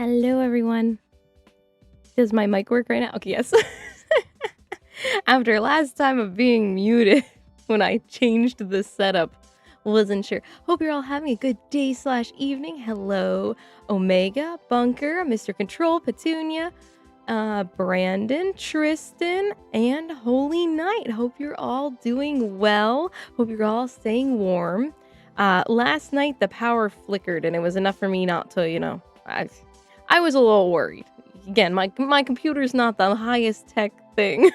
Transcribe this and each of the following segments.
Hello, everyone. Does my mic work right now? Okay, yes. After last time of being muted when I changed the setup, wasn't sure. Hope you're all having a good day/evening. Hello, Omega, Bunker, Mr. Control, Petunia, Brandon, Tristan, and Holy Knight. Hope you're all doing well. Hope you're all staying warm. Last night the power flickered and it was enough for me not to, I was a little worried. Again, my computer's not the highest tech thing.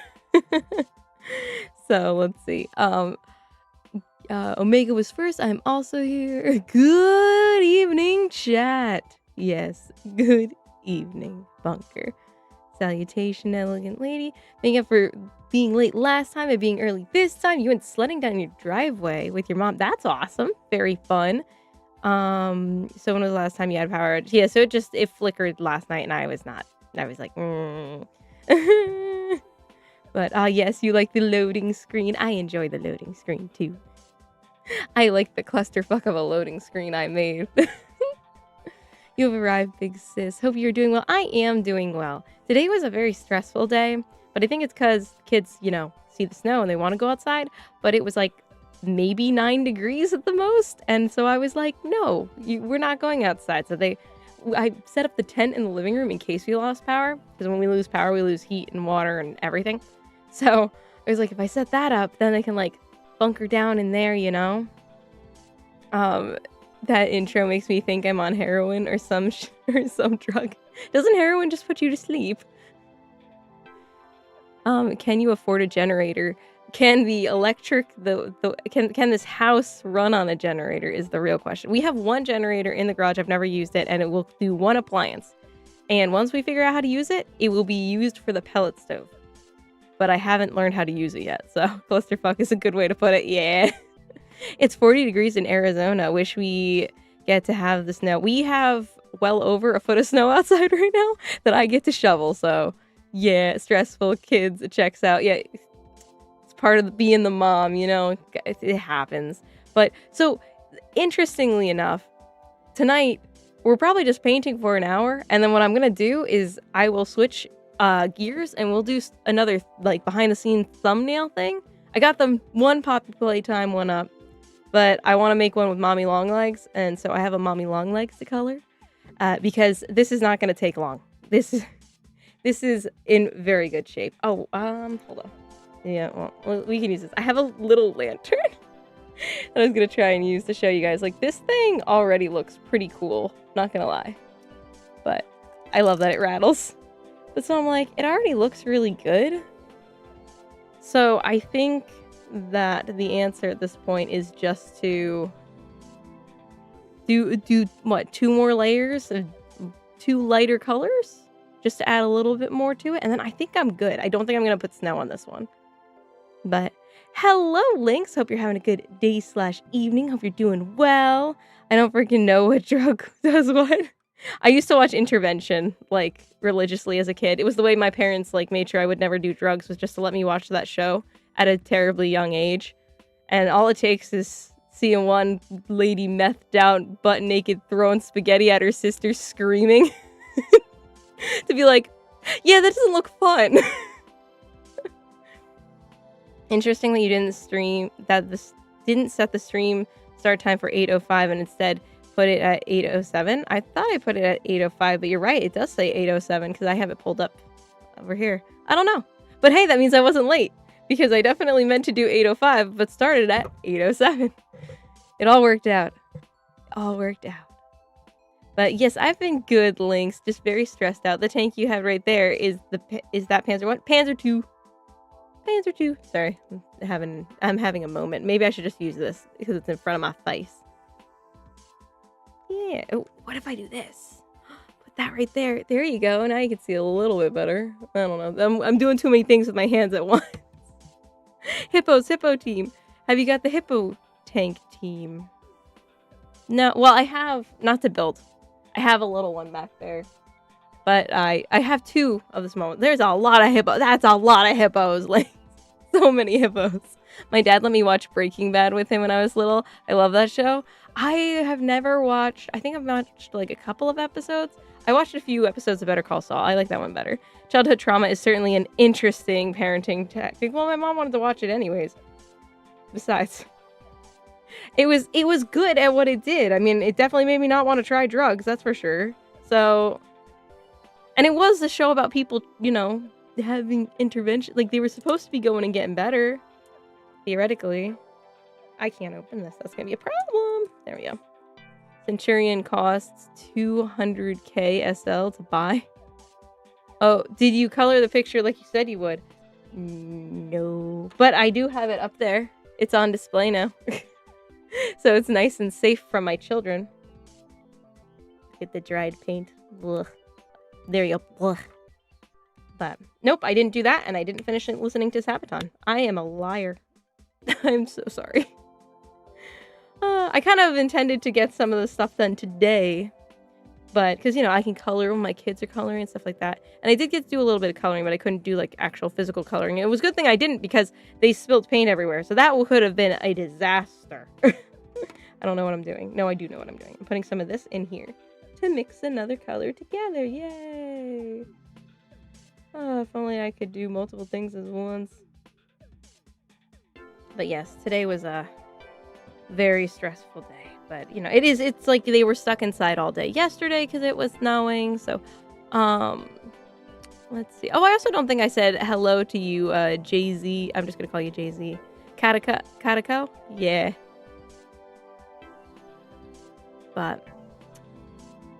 So let's see. Omega was first. I'm also here. Good evening, chat. Yes, good evening, Bunker. Salutation, elegant lady. Thank you for being late last time and being early this time. You went sledding down your driveway with your mom. That's awesome. Very fun. So when was the last time you had power? Yeah, so it flickered last night and I was not. I was like, But yes, you like the loading screen. I enjoy the loading screen too. I like the clusterfuck of a loading screen I made. You have arrived, big sis. Hope you're doing well. I am doing well. Today was a very stressful day, but I think it's because kids, see the snow and they want to go outside, but it was like maybe 9 degrees at the most. And so I was like, no, we're not going outside. So I set up the tent in the living room in case we lost power. Because when we lose power, we lose heat and water and everything. So I was like, if I set that up, then they can bunker down in there, That intro makes me think I'm on heroin or some drug. Doesn't heroin just put you to sleep? Can you afford a generator? Can the electric can this house run on a generator is the real question. We have one generator in the garage. I've never used it, and it will do one appliance. And once we figure out how to use it, it will be used for the pellet stove. But I haven't learned how to use it yet, so clusterfuck is a good way to put it. Yeah. It's 40 degrees in Arizona. Wish we get to have the snow. We have well over a foot of snow outside right now that I get to shovel, so yeah, stressful kids, it checks out. Yeah, it's part of being the mom, it happens. But so interestingly enough, tonight we're probably just painting for an hour, and then what I'm gonna do is I will switch gears and we'll do another behind the scenes thumbnail thing. I got them one Poppy Playtime one up, but I want to make one with Mommy Longlegs, and so I have a Mommy Longlegs to color because this is not going to take long. This is in very good shape. Oh, hold on. Yeah, well, we can use this. I have a little lantern that I was going to try and use to show you guys. This thing already looks pretty cool, not going to lie. But I love that it rattles. But so I'm like, it already looks really good. So I think that the answer at this point is just to do what, 2 more layers of 2 lighter colors just to add a little bit more to it, and then I think I'm good. I don't think I'm gonna put snow on this one. But hello, Lynx. Hope you're having a good day/evening. Hope you're doing well. I don't freaking know what drug does what. I used to watch Intervention religiously as a kid. It was the way my parents made sure I would never do drugs, was just to let me watch that show at a terribly young age. And all it takes is seeing one lady methed out, butt naked, throwing spaghetti at her sister, screaming to be like, yeah, that doesn't look fun. Interesting that you didn't set the stream start time for 8:05 and instead put it at 8:07. I thought I put it at 8:05, but you're right. It does say 8:07 because I have it pulled up over here. I don't know. But hey, that means I wasn't late because I definitely meant to do 8:05, but started at 8:07. It all worked out. But yes, I've been good, Lynx. Just very stressed out. The tank you have right there is that Panzer 1? Panzer 2. Panzer 2. Sorry, I'm having a moment. Maybe I should just use this because it's in front of my face. Yeah. Oh, what if I do this? Put that right there. There you go. Now you can see a little bit better. I don't know. I'm doing too many things with my hands at once. Hippo team. Have you got the hippo tank team? No. Well, I have, not to build. I have a little one back there. But I have 2 of the small ones. There's a lot of hippos. That's a lot of hippos. So many hippos. My dad let me watch Breaking Bad with him when I was little. I love that show. I have never watched, I think I've watched a couple of episodes. I watched a few episodes of Better Call Saul. I like that one better. Childhood trauma is certainly an interesting parenting tactic. Well, my mom wanted to watch it anyways. Besides, it was good at what it did. I mean, it definitely made me not want to try drugs, that's for sure. So, and it was a show about people, you know, having intervention. Like, they were supposed to be going and getting better, theoretically. I can't open this. That's gonna be a problem. There we go. Centurion costs 200k SL to buy. Oh, did you color the picture like you said you would? No. But I do have it up there. It's on display now. So it's nice and safe from my children. Get the dried paint. Ugh. There you go. Ugh. But nope, I didn't do that, and I didn't finish listening to Sabaton. I am a liar. I'm so sorry. I kind of intended to get some of the stuff done today, but because, you know, I can color when my kids are coloring and stuff like that. And I did get to do a little bit of coloring, but I couldn't do like actual physical coloring. It was a good thing I didn't, because they spilled paint everywhere. So that could have been a disaster. I don't know what I'm doing. No, I do know what I'm doing. I'm putting some of this in here to mix another color together. Yay! Oh, if only I could do multiple things at once. But yes, today was a very stressful day. But, you know, it's like they were stuck inside all day yesterday because it was snowing. So, let's see. Oh, I also don't think I said hello to you, Jay-Z. I'm just going to call you Jay-Z. Katako? Yeah. But,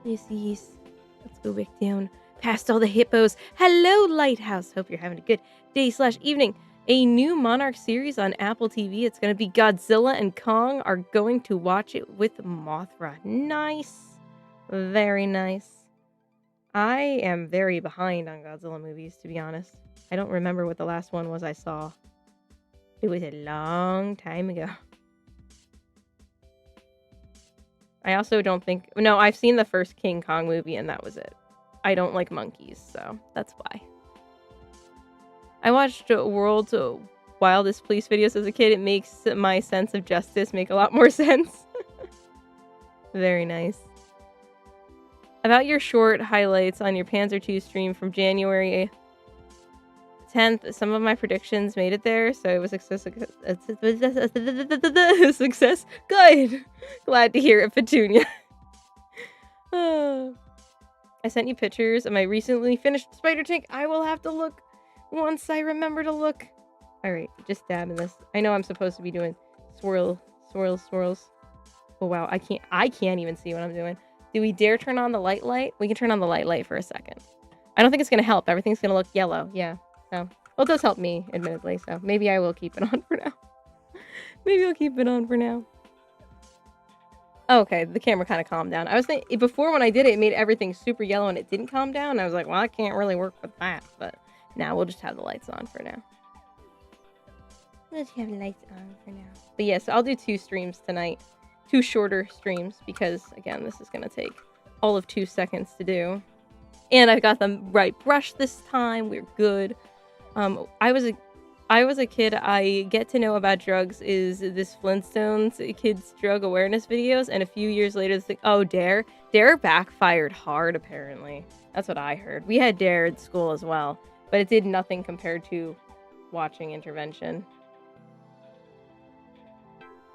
yes. Let's go back down past all the hippos. Hello, Lighthouse. Hope you're having a good day/evening. A new Monarch series on Apple TV. It's going to be Godzilla and Kong are going to watch it with Mothra. Nice. Very nice. I am very behind on Godzilla movies, to be honest. I don't remember what the last one was I saw. It was a long time ago. I also don't think... No, I've seen the first King Kong movie, and that was it. I don't like monkeys, so that's why. I watched World's Wildest Police videos as a kid. It makes my sense of justice make a lot more sense. Very nice. About your short highlights on your Panzer II stream from January 10th, some of my predictions made it there, so it was a success. Good. Glad to hear it, Petunia. I sent you pictures of my recently finished spider tank. I will have to look once I remember to look. Alright, just dabbing this. I know I'm supposed to be doing swirls. Oh wow, I can't even see what I'm doing. Do we dare turn on the light? We can turn on the light for a second. I don't think it's gonna help. Everything's gonna look yellow. Yeah. So, well, it does help me, admittedly, so maybe I will keep it on for now. Maybe I'll keep it on for now. Oh, okay, the camera kind of calmed down. I was thinking, before when I did it, it made everything super yellow and it didn't calm down. I was like, well, I can't really work with that, but now we'll just have the lights on for now. Let's have lights on for now. But yes, I'll do 2 streams tonight. 2 shorter streams, because, again, this is going to take all of 2 seconds to do. And I've got the right brush this time. We're good. I was a kid. I get to know about drugs is this Flintstones kids drug awareness videos, and a few years later, it's like, oh, Dare backfired hard. Apparently, that's what I heard. We had Dare at school as well, but it did nothing compared to watching Intervention.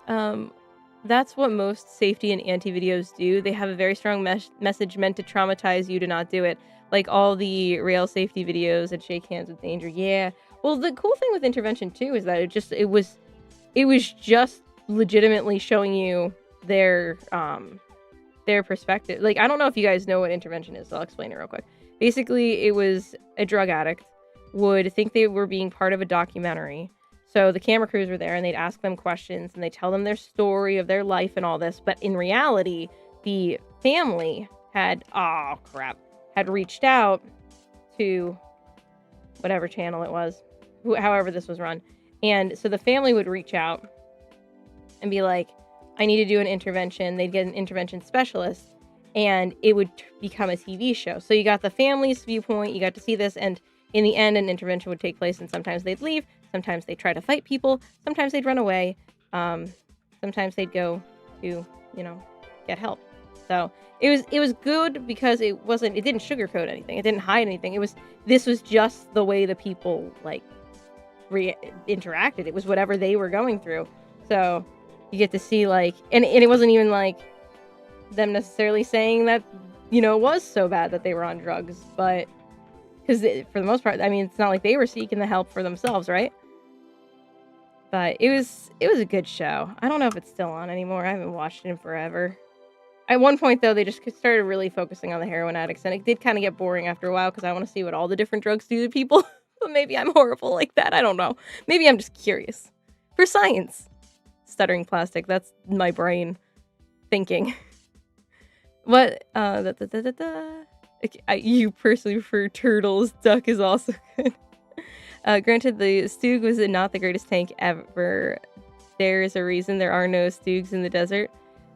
That's what most safety and anti-videos do. They have a very strong message meant to traumatize you to not do it. Like all the rail safety videos and shake hands with danger. Yeah. Well, the cool thing with Intervention too is that it was just legitimately showing you their perspective. Like, I don't know if you guys know what Intervention is, so I'll explain it real quick. Basically, it was a drug addict would think they were being part of a documentary. So the camera crews were there and they'd ask them questions and they tell them their story of their life and all this. But in reality, the family had reached out to whatever channel it was, however this was run. And so the family would reach out and be like, I need to do an intervention. They'd get an intervention specialist and it would become a TV show. So you got the family's viewpoint, you got to see this, and in the end, an intervention would take place and sometimes they'd leave. Sometimes they'd try to fight people. Sometimes they'd run away. Sometimes they'd go to, get help. So it was good because it didn't sugarcoat anything. It didn't hide anything. This was just the way the people like interacted. It was whatever they were going through. So you get to see like, and it wasn't even like them necessarily saying that, it was so bad that they were on drugs, but because for the most part, I mean, it's not like they were seeking the help for themselves, right? But it was a good show. I don't know if it's still on anymore. I haven't watched it in forever. At one point, though, they just started really focusing on the heroin addicts, and it did kind of get boring after a while because I want to see what all the different drugs do to people. But maybe I'm horrible like that. I don't know. Maybe I'm just curious. For science. Stuttering plastic. That's my brain thinking. What? You personally prefer turtles. Duck is also good. Granted, the Stug was not the greatest tank ever. There is a reason there are no Stugs in the desert.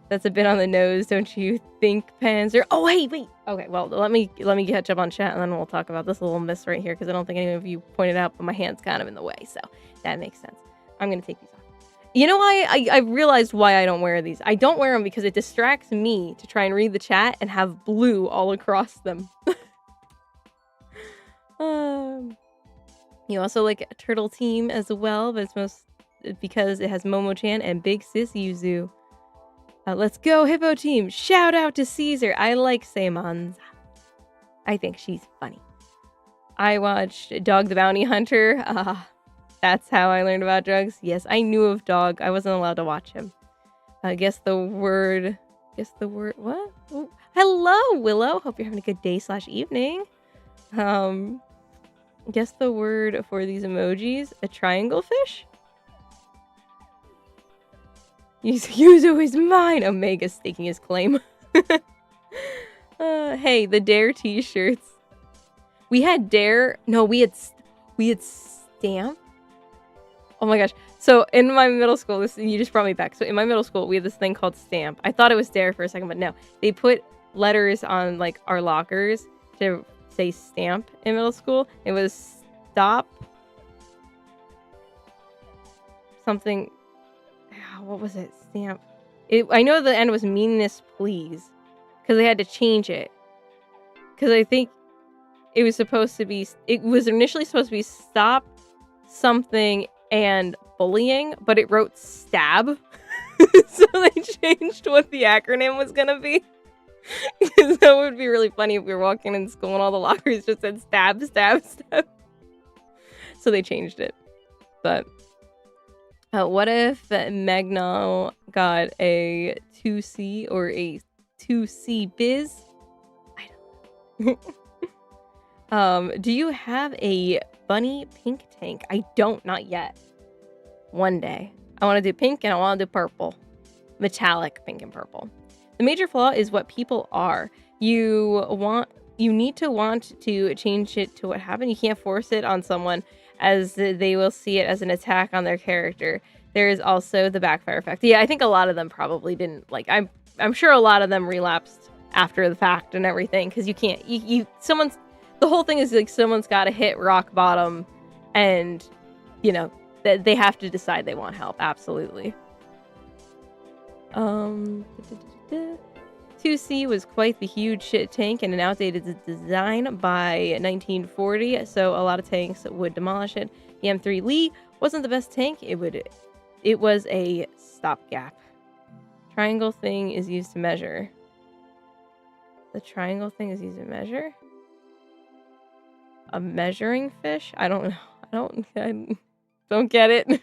That's a bit on the nose, don't you think, Panzer? Oh, hey, wait. Okay, well, let me catch up on chat, and then we'll talk about this little miss right here, because I don't think any of you pointed out, but my hand's kind of in the way, so that makes sense. I'm going to take these off. You know why? I realized why I don't wear these. I don't wear them because it distracts me to try and read the chat and have blue all across them. You also like a turtle team as well, but it's because it has Momo-chan and Big Sis Yuzu. Let's go, Hippo team. Shout out to Caesar. I like Seimonza. I think she's funny. I watched Dog the Bounty Hunter. That's how I learned about drugs. Yes, I knew of Dog. I wasn't allowed to watch him. Guess the word. What? Ooh. Hello, Willow. Hope you're having a good day / evening. Guess the word for these emojis. A triangle fish? Yuzu is mine! Omega staking his claim. Hey, the Dare t-shirts. We had Dare... No, we had Stamp. Oh my gosh. So, in my middle school... You just brought me back. So, in my middle school, we had this thing called Stamp. I thought it was Dare for a second, but no. They put letters on, like, our lockers to say Stamp in middle school. It was Stop... Something... What was it? Stamp. I know the end was Meanness Please. Because they had to change it. Because I think it was supposed to be... It was initially supposed to be Stop Something and Bullying. But it wrote Stab. So they changed what the acronym was going to be. Because that would be really funny if we were walking in school and all the lockers just said Stab, Stab, Stab. So they changed it. But... what if Magna got a 2C or a 2C biz? I don't know. Do you have a bunny pink tank? I don't, not yet. One day. I want to do pink and I want to do purple. Metallic pink and purple. The major flaw is what people are. You need to want to change it to what happened. You can't force it on someone, as they will see it as an attack on their character. There is also the backfire effect. Yeah, I think a lot of them probably didn't, like, I'm sure a lot of them relapsed after the fact and everything, because you can't, the whole thing is, like, someone's got to hit rock bottom, and, they have to decide they want help, absolutely. 2C was quite the huge shit tank and an outdated design by 1940, so a lot of tanks would demolish it. The M3 Lee wasn't the best tank. It was a stopgap. Triangle thing is used to measure. The triangle thing is used to measure? A measuring fish? I don't know. I don't get it.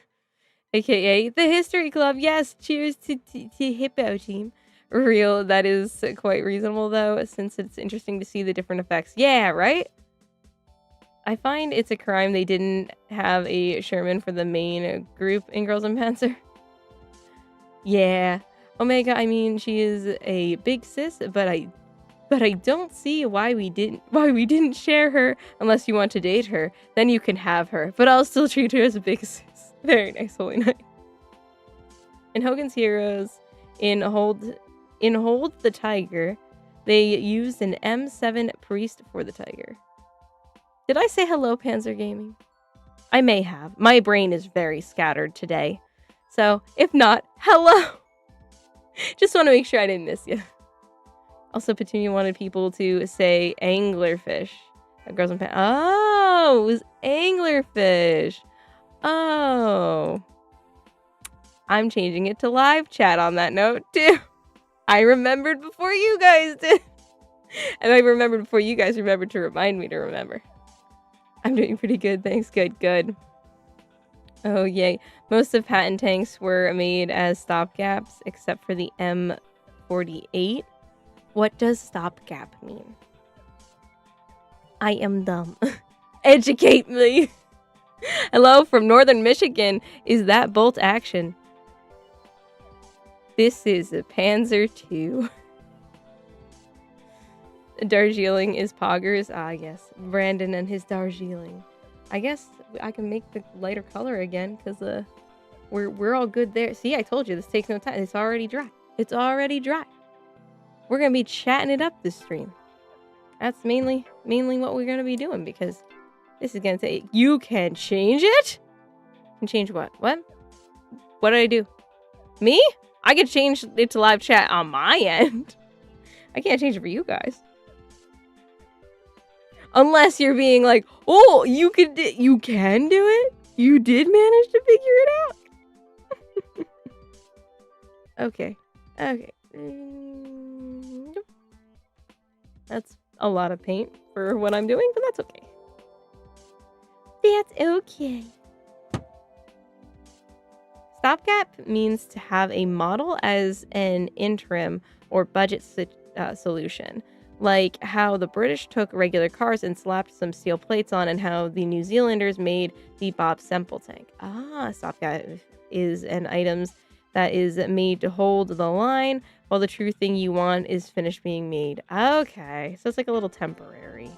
AKA the History Club. Yes, cheers to Hippo team. Real, that is quite reasonable though, since it's interesting to see the different effects. Yeah, right? I find it's a crime they didn't have a Sherman for the main group in Girls and Panzer. Yeah. Omega, I mean, she is a big sis, but I don't see why we didn't share her unless you want to date her. Then you can have her, but I'll still treat her as a big sis. Very nice, Holy Knight. In Hogan's Heroes, in Hold the Tiger, they used an M7 Priest for the Tiger. Did I say hello, Panzer Gaming? I may have. My brain is very scattered today. So, if not, hello! Just want to make sure I didn't miss you. Also, Petunia wanted people to say anglerfish. Girls and oh, it was anglerfish. Oh. I'm changing it to live chat on that note, too. I remembered before you guys did. And I remembered before you guys remembered to remind me to remember. I'm doing pretty good, thanks. Good. Oh, yay. Most of patent tanks were made as stopgaps, except for the M48. What does stopgap mean? I am dumb. Educate me! Hello from Northern Michigan. Is that bolt action? This is a Panzer II. Darjeeling is poggers. Ah, yes. Brandon and his Darjeeling. I guess I can make the lighter color again, because we're all good there. See, I told you, this takes no time. It's already dry. It's already dry. We're going to be chatting it up this stream. That's mainly what we're going to be doing, because this is going to take... You can change it? And change what? What? What did I do? Me? I could change it to live chat on my end. I can't change it for you guys. Unless you're being like, oh, you can do it? You did manage to figure it out? Okay. That's a lot of paint for what I'm doing, but that's okay. That's okay. Stopgap means to have a model as an interim or budget solution. Like how the British took regular cars and slapped some steel plates on, and how the New Zealanders made the Bob Semple tank. Ah, stopgap is an item that is made to hold the line, while the true thing you want is finished being made. Okay, so it's like a little temporary.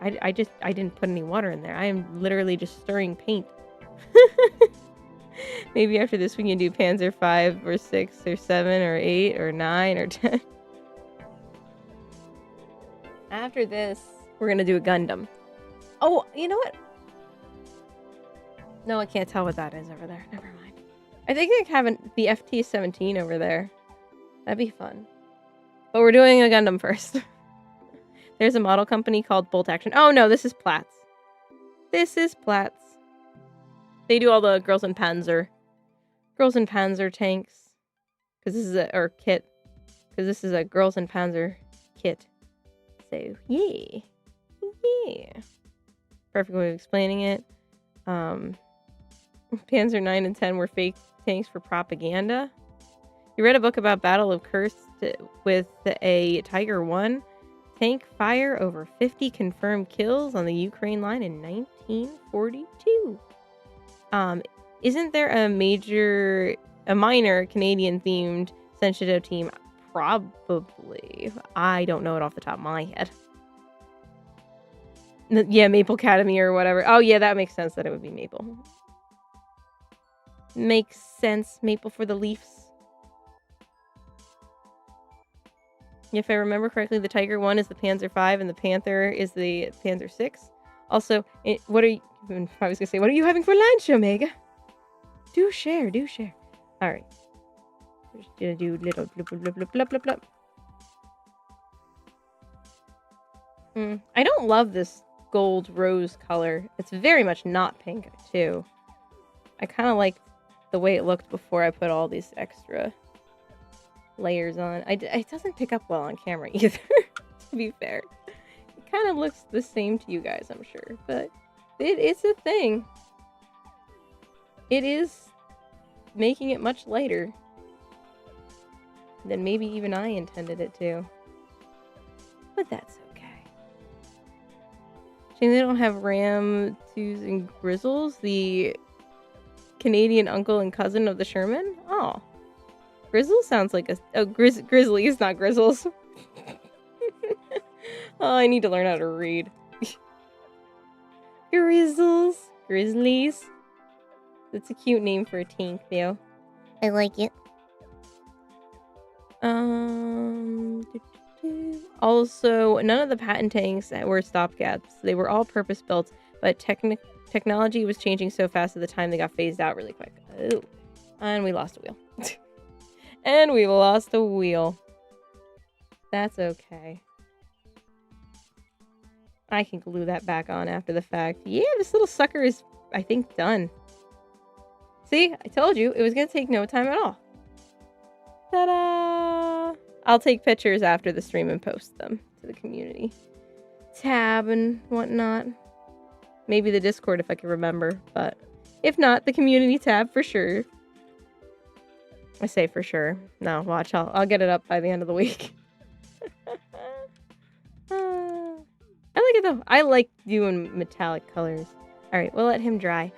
I didn't put any water in there. I am literally just stirring paint. Maybe after this we can do Panzer 5 or 6 or 7 or 8 or 9 or 10. After this, we're going to do a Gundam. Oh, you know what? No, I can't tell what that is over there. Never mind. I think they have the FT-17 over there. That'd be fun. But we're doing a Gundam first. There's a model company called Bolt Action. Oh, no, this is Platts. This is Platts. They do all the Girls and Panzer tanks. Because this is kit. Because this is a Girls and Panzer kit. So, yeah. Perfect way of explaining it. Panzer 9 and 10 were fake tanks for propaganda. You read a book about Battle of Kursk with a Tiger 1 tank fire over 50 confirmed kills on the Ukraine line in 1942. Isn't there a minor Canadian-themed Senshito team? Probably. I don't know it off the top of my head. Yeah, Maple Academy or whatever. Oh, yeah, that makes sense that it would be Maple. Makes sense. Maple for the Leafs. If I remember correctly, the Tiger 1 is the Panzer 5 and the Panther is the Panzer 6. Also, what are you... I was going to say, what are you having for lunch, Omega? Do share. All right. We're just gonna do little blub blub blub blub blub blub. I don't love this gold rose color. It's very much not pink, too. I kind of like the way it looked before I put all these extra layers on. It doesn't pick up well on camera either, to be fair. It kind of looks the same to you guys, I'm sure, but it's a thing. It is making it much lighter than maybe even I intended it to. But that's okay. Shame they don't have Ram 2s and Grizzles, the Canadian uncle and cousin of the Sherman. Oh. Grizzle sounds like Grizzly is not Grizzles. Oh, I need to learn how to read. Grizzlies. That's a cute name for a tank, though. I like it. Also, none of the patent tanks were stopgaps. They were all purpose-built, but technology was changing so fast at the time they got phased out really quick. Oh. And we lost a wheel. That's okay. I can glue that back on after the fact. Yeah, this little sucker is, I think, done. See, I told you it was going to take no time at all. Ta-da! I'll take pictures after the stream and post them to the community tab and whatnot. Maybe the Discord if I can remember, but if not, the community tab for sure. I say for sure. No, watch, I'll get it up by the end of the week. I like it though. I like doing metallic colors. Alright, we'll let him dry.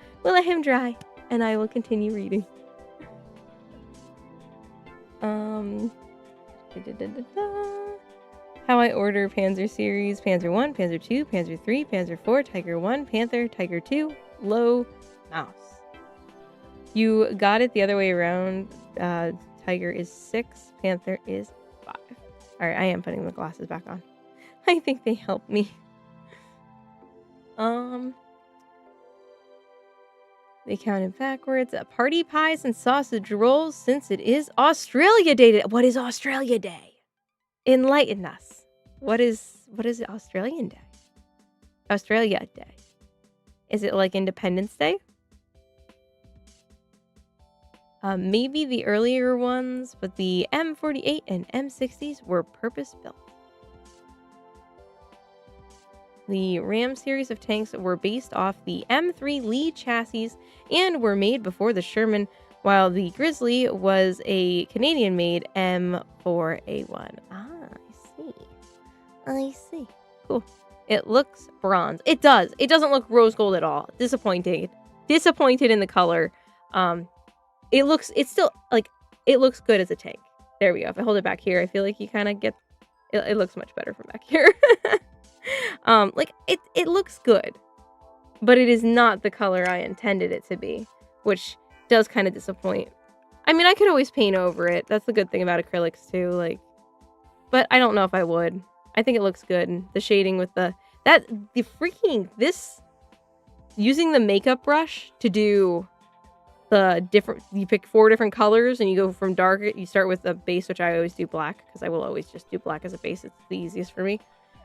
And I will continue reading. How I order Panzer series: Panzer 1, Panzer 2, Panzer 3, Panzer 4, Tiger 1, Panther, Tiger 2, low, mouse. You got it the other way around. Tiger is 6, Panther is 5. Alright, I am putting the glasses back on. I think they help me. They counted backwards. Party pies and sausage rolls since it is Australia Day. What is Australia Day? Enlighten us. What is Australian Day? Australia Day. Is it like Independence Day? Maybe the earlier ones, but the M48 and M60s were purpose-built. The Ram series of tanks were based off the M3 Lee chassis and were made before the Sherman, while the Grizzly was a Canadian-made M4A1. Ah, I see. Cool. It looks bronze. It does. It doesn't look rose gold at all. Disappointed in the color. It looks good as a tank. There we go. If I hold it back here, I feel like you kind of get, it looks much better from back here. It looks good, but it is not the color I intended it to be, which does kind of disappoint. I mean, I could always paint over it. That's the good thing about acrylics too, but I don't know if I would. I think it looks good. The shading with using the makeup brush to do you pick 4 different colors and you go from dark, you start with a base, which I always do black, because I will always just do black as a base. It's the easiest for me.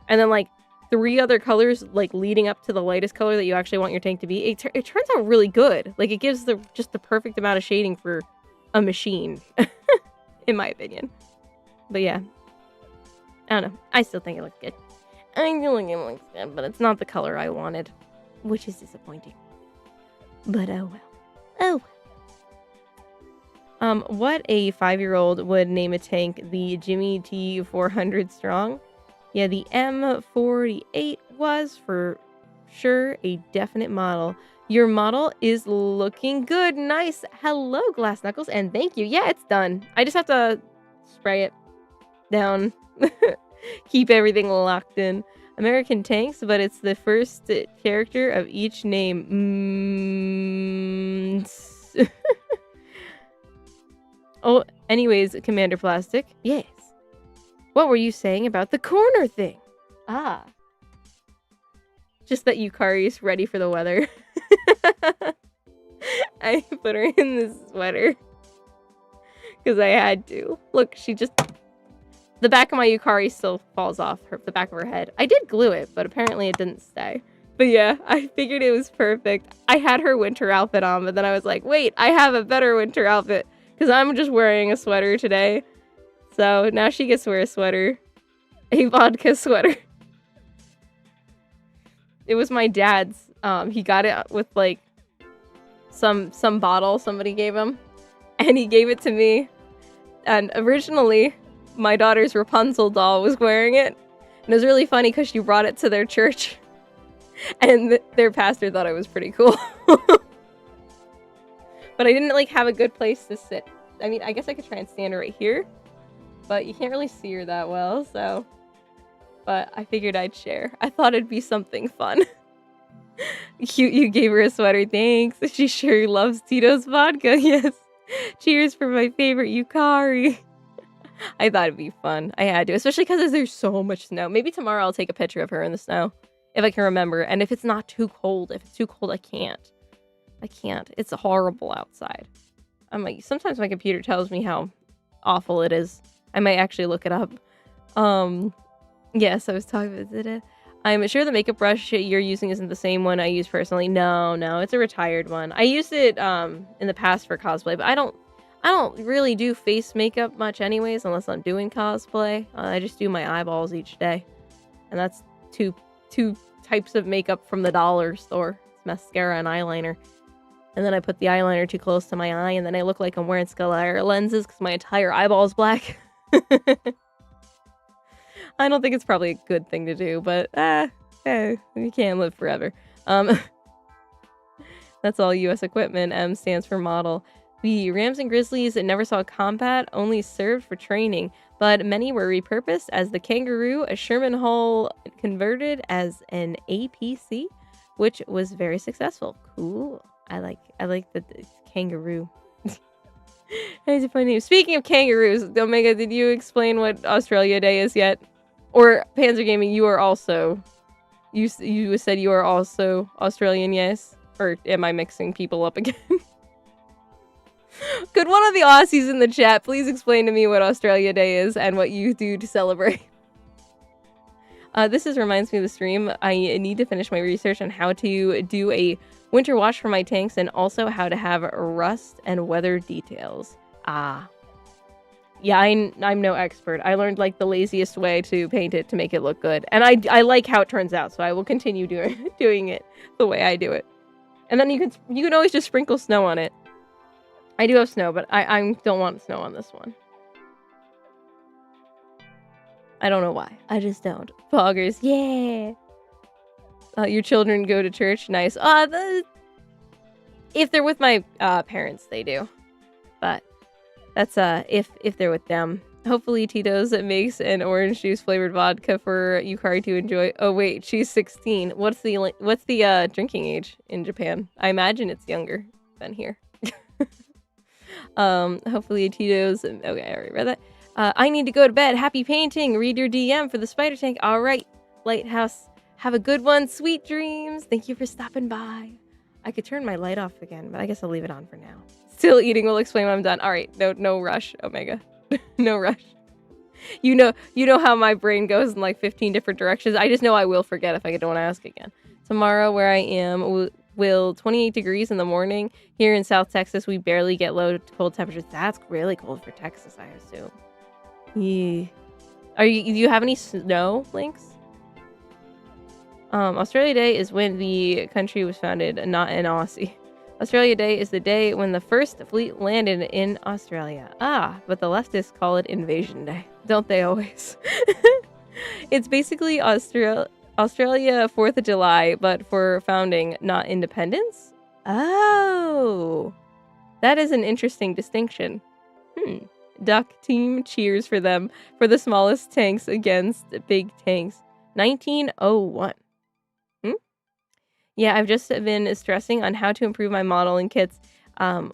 And then 3 other colors leading up to the lightest color that you actually want your tank to be. It turns out really good. It gives just the perfect amount of shading for a machine, in my opinion. But yeah, I don't know. I still think it looks good. But it's not the color I wanted, which is disappointing. But oh well. What a 5-year-old would name a tank the Jimmy T 400 Strong? Yeah, the M48 was for sure a definite model. Your model is looking good. Nice. Hello, Glass Knuckles, and thank you. Yeah, it's done. I just have to spray it down. Keep everything locked in. American tanks, but it's the first character of each name. Oh, anyways, Commander Plastic. Yes. What were you saying about the corner thing? Ah. Just that Yukari's ready for the weather. I put her in this sweater. Because I had to. Look, the back of my Yukari still falls off the back of her head. I did glue it, but apparently it didn't stay. But yeah, I figured it was perfect. I had her winter outfit on, but then I was like, wait, I have a better winter outfit. Because I'm just wearing a sweater today. So now she gets to wear a sweater. A vodka sweater. It was my dad's. He got it with some bottle somebody gave him. And he gave it to me. And originally, my daughter's Rapunzel doll was wearing it. And it was really funny because she brought it to their church. And their pastor thought it was pretty cool. But I didn't have a good place to sit. I mean, I guess I could try and stand her right here. But you can't really see her that well, so. But I figured I'd share. I thought it'd be something fun. You gave her a sweater, thanks. She sure loves Tito's vodka, yes. Cheers for my favorite Yukari. I thought it'd be fun. I had to, especially because there's so much snow. Maybe tomorrow I'll take a picture of her in the snow. If I can remember. And if it's not too cold. If it's too cold, I can't. It's horrible outside. Sometimes my computer tells me how awful it is. I might actually look it up. Yes, I was talking about it. I'm sure the makeup brush you're using isn't the same one I use personally. No, it's a retired one. I used it in the past for cosplay, but I don't really do face makeup much anyways unless I'm doing cosplay. I just do my eyeballs each day. And that's two types of makeup from the dollar store. It's mascara and eyeliner. And then I put the eyeliner too close to my eye, and then I look like I'm wearing Scalera lenses because my entire eyeball is black. I don't think it's probably a good thing to do, but you can't live forever. That's all U.S. equipment. M stands for model. The Rams and Grizzlies never saw combat, only served for training, but many were repurposed as the Kangaroo, a Sherman Hull converted as an APC, which was very successful. Cool. I like the Kangaroo. That's a funny name. Speaking of kangaroos, Omega, did you explain what Australia Day is yet? Or Panzer Gaming, you are also... You said you are also Australian, yes? Or am I mixing people up again? Could one of the Aussies in the chat please explain to me what Australia Day is and what you do to celebrate? This reminds me of the stream. I need to finish my research on how to do a winter wash for my tanks and also how to have rust and weather details. Yeah, I'm no expert. I learned like the laziest way to paint it to make it look good. And I like how it turns out, so I will continue doing it the way I do it. And then you can always just sprinkle snow on it. I do have snow, but I don't want snow on this one. I don't know why. I just don't. Poggers, yeah! Your children go to church? Nice. If they're with my parents, they do. But that's if they're with them. Hopefully Tito's makes an orange juice flavored vodka for Yukari to enjoy. Oh wait, she's 16. What's the drinking age in Japan? I imagine it's younger than here. Hopefully Tito's. Okay, I already read that. I need to go to bed. Happy painting. Read your DM for the spider tank. All right, Lighthouse. Have a good one. Sweet dreams. Thank you for stopping by. I could turn my light off again, but I guess I'll leave it on for now. Still eating. We'll explain when I'm done. All right. No rush, Omega. No rush. You know how my brain goes in like 15 different directions. I just know I will forget if I don't ask again. Tomorrow, where I am, will 28 degrees in the morning. Here in South Texas, we barely get low to cold temperatures. That's really cold for Texas, I assume. Yeah. Do you have any snow links? Australia Day is when the country was founded, not in Aussie. Australia Day is the day when the first fleet landed in Australia. But the leftists call it Invasion Day. Don't they always? It's basically Australia 4th of July, but for founding, not independence? Oh! That is an interesting distinction. Duck team cheers for them for the smallest tanks against big tanks. 1901. Yeah, I've just been stressing on how to improve my modeling kits,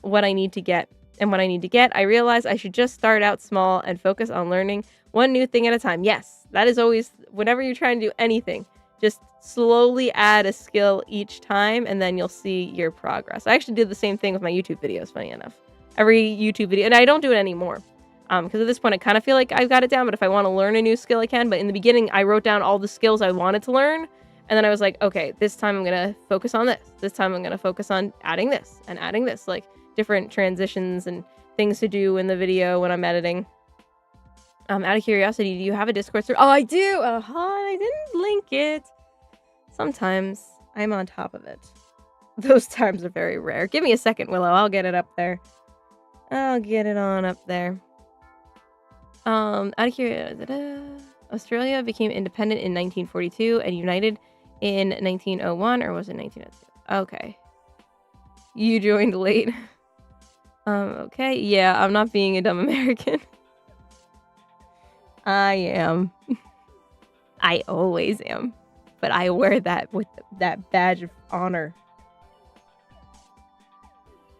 what I need to get. And what I need to get, I realize I should just start out small and focus on learning one new thing at a time. Yes, that is always, whenever you're trying to do anything, just slowly add a skill each time, and then you'll see your progress. I actually did the same thing with my YouTube videos, funny enough. Every YouTube video, and I don't do it anymore. Because at this point, I kind of feel like I've got it down, but if I want to learn a new skill, I can. But in the beginning, I wrote down all the skills I wanted to learn, and then I was like, okay, this time I'm going to focus on this. This time I'm going to focus on adding this and adding this, like different transitions and things to do in the video when I'm editing. Out of curiosity, do you have a Discord server? Oh, I do! I didn't link it. Sometimes I'm on top of it. Those times are very rare. Give me a second, Willow. I'll get it up there. I'll get it on up there. Out of curiosity, Australia became independent in 1942 and united in 1901, or was it 1902? Okay. You joined late. Okay. Yeah, I'm not being a dumb American. I am. I always am. But I wear that with that badge of honor.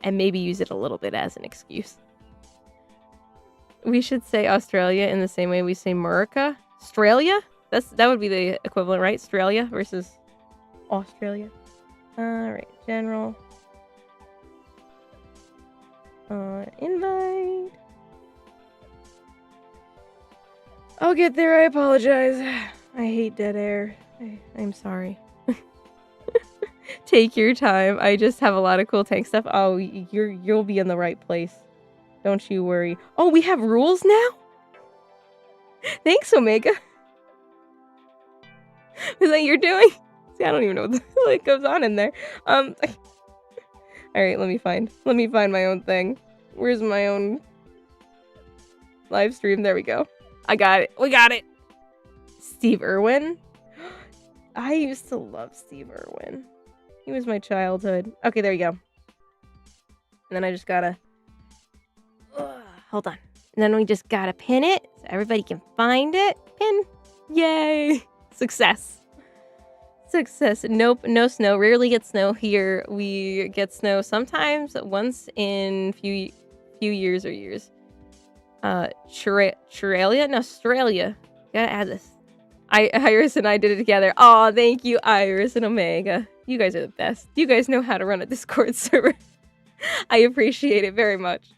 And maybe use it a little bit as an excuse. We should say Australia in the same way we say America. Australia? That would be the equivalent, right? Australia versus Australia. Alright, general. Invite. I'll get there. I apologize. I hate dead air. I'm sorry. Take your time. I just have a lot of cool tank stuff. Oh, you'll be in the right place. Don't you worry. Oh, we have rules now? Thanks, Omega. Is that you're doing? See, I don't even know what the hell goes on in there. All right, let me find my own thing. Where's my own live stream? There we go. I got it. We got it. Steve Irwin. I used to love Steve Irwin. He was my childhood. Okay, there you go. And then I just gotta... hold on. And then we just gotta pin it so everybody can find it. Pin. Yay. Success. Success. Nope, no snow. Rarely get snow here. We get snow sometimes once in few years or years. Australia? No, Australia. Gotta add this. Iris and I did it together. Oh, thank you, Iris and Omega. You guys are the best. You guys know how to run a Discord server. I appreciate it very much.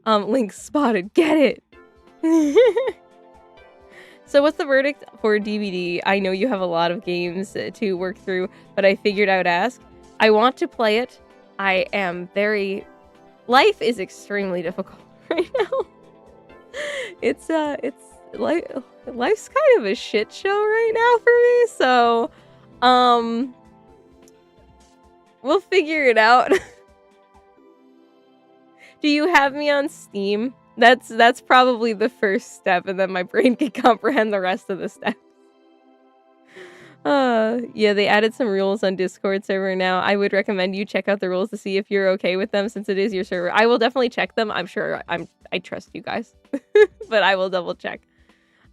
Link spotted. Get it. So what's the verdict for DVD? I know you have a lot of games to work through, but I figured I would ask. I want to play it. I am very... Life is extremely difficult right now. It's like life's kind of a shit show right now for me, so we'll figure it out. Do you have me on Steam? That's probably the first step, and then my brain can comprehend the rest of the steps. Yeah, they added some rules on Discord server now. I would recommend you check out the rules to see if you're okay with them, since it is your server. I will definitely check them. I'm sure I trust you guys, but I will double check.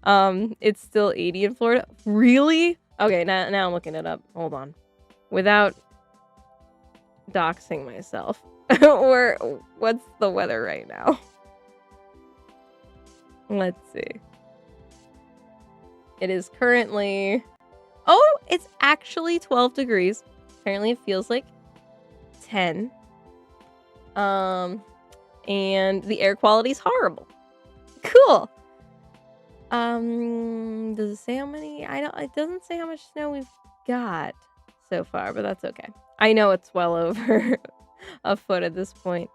It's still 80 in Florida. Really? Okay, now I'm looking it up. Hold on. Without doxing myself. What's the weather right now? Let's see. It is currently... Oh, it's actually 12 degrees. Apparently it feels like 10. And the air quality is horrible. Cool. Does it say how many? It doesn't say how much snow we've got so far, but that's okay. I know it's well over a foot at this point.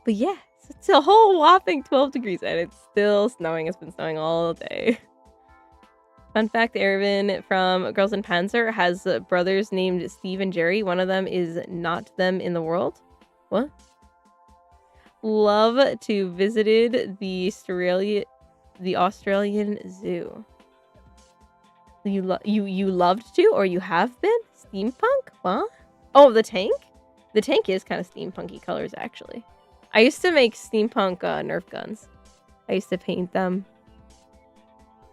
But yeah, it's a whole whopping 12 degrees and it's still snowing. It's been snowing all day. Fun fact, Erwin from Girls in Panzer has brothers named Steve and Jerry. One of them is not them in the world. What? Love to visited the Australian Zoo. You loved to, or you have been? Steampunk? What? Oh, the tank? The tank is kind of steampunky colors, actually. I used to make steampunk Nerf guns. I used to paint them.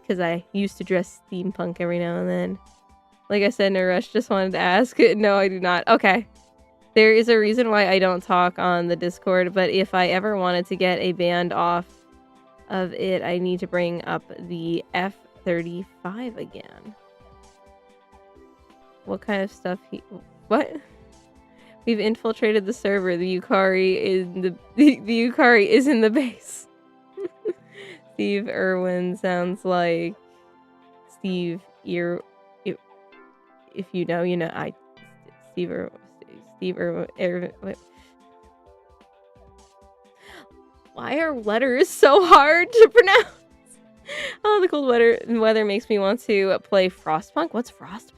Because I used to dress steampunk every now and then. Like I said, no rush, just wanted to ask. No, I do not. Okay. There is a reason why I don't talk on the Discord, but if I ever wanted to get a band off of it, I need to bring up the F-35 again. What kind of stuff what? We've infiltrated the server. The Yukari is in the base. Steve Irwin sounds like Steve If you know, you know. Steve Irwin. Wait. Why are letters so hard to pronounce? Oh, the cold weather makes me want to play Frostpunk. What's Frostpunk?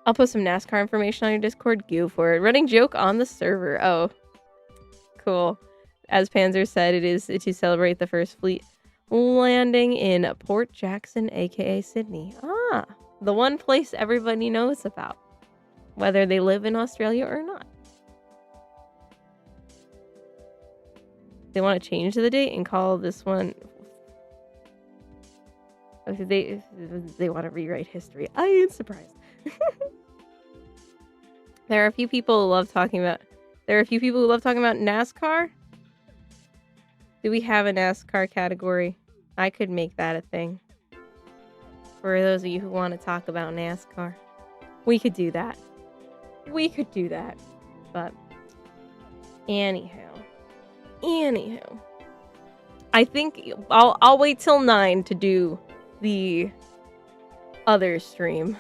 I'll put some NASCAR information on your Discord. Go for it. Running joke on the server. Oh, cool. As Panzer said, it is to celebrate the first fleet landing in Port Jackson, aka Sydney. Ah, the one place everybody knows about, whether they live in Australia or not. They want to change the date and call this one... They want to rewrite history. I am surprised. There are a few people who love talking about NASCAR. Do we have a NASCAR category? I could make that a thing. For those of you who want to talk about NASCAR. We could do that. But anyhow. I think I'll wait till 9 to do the other stream,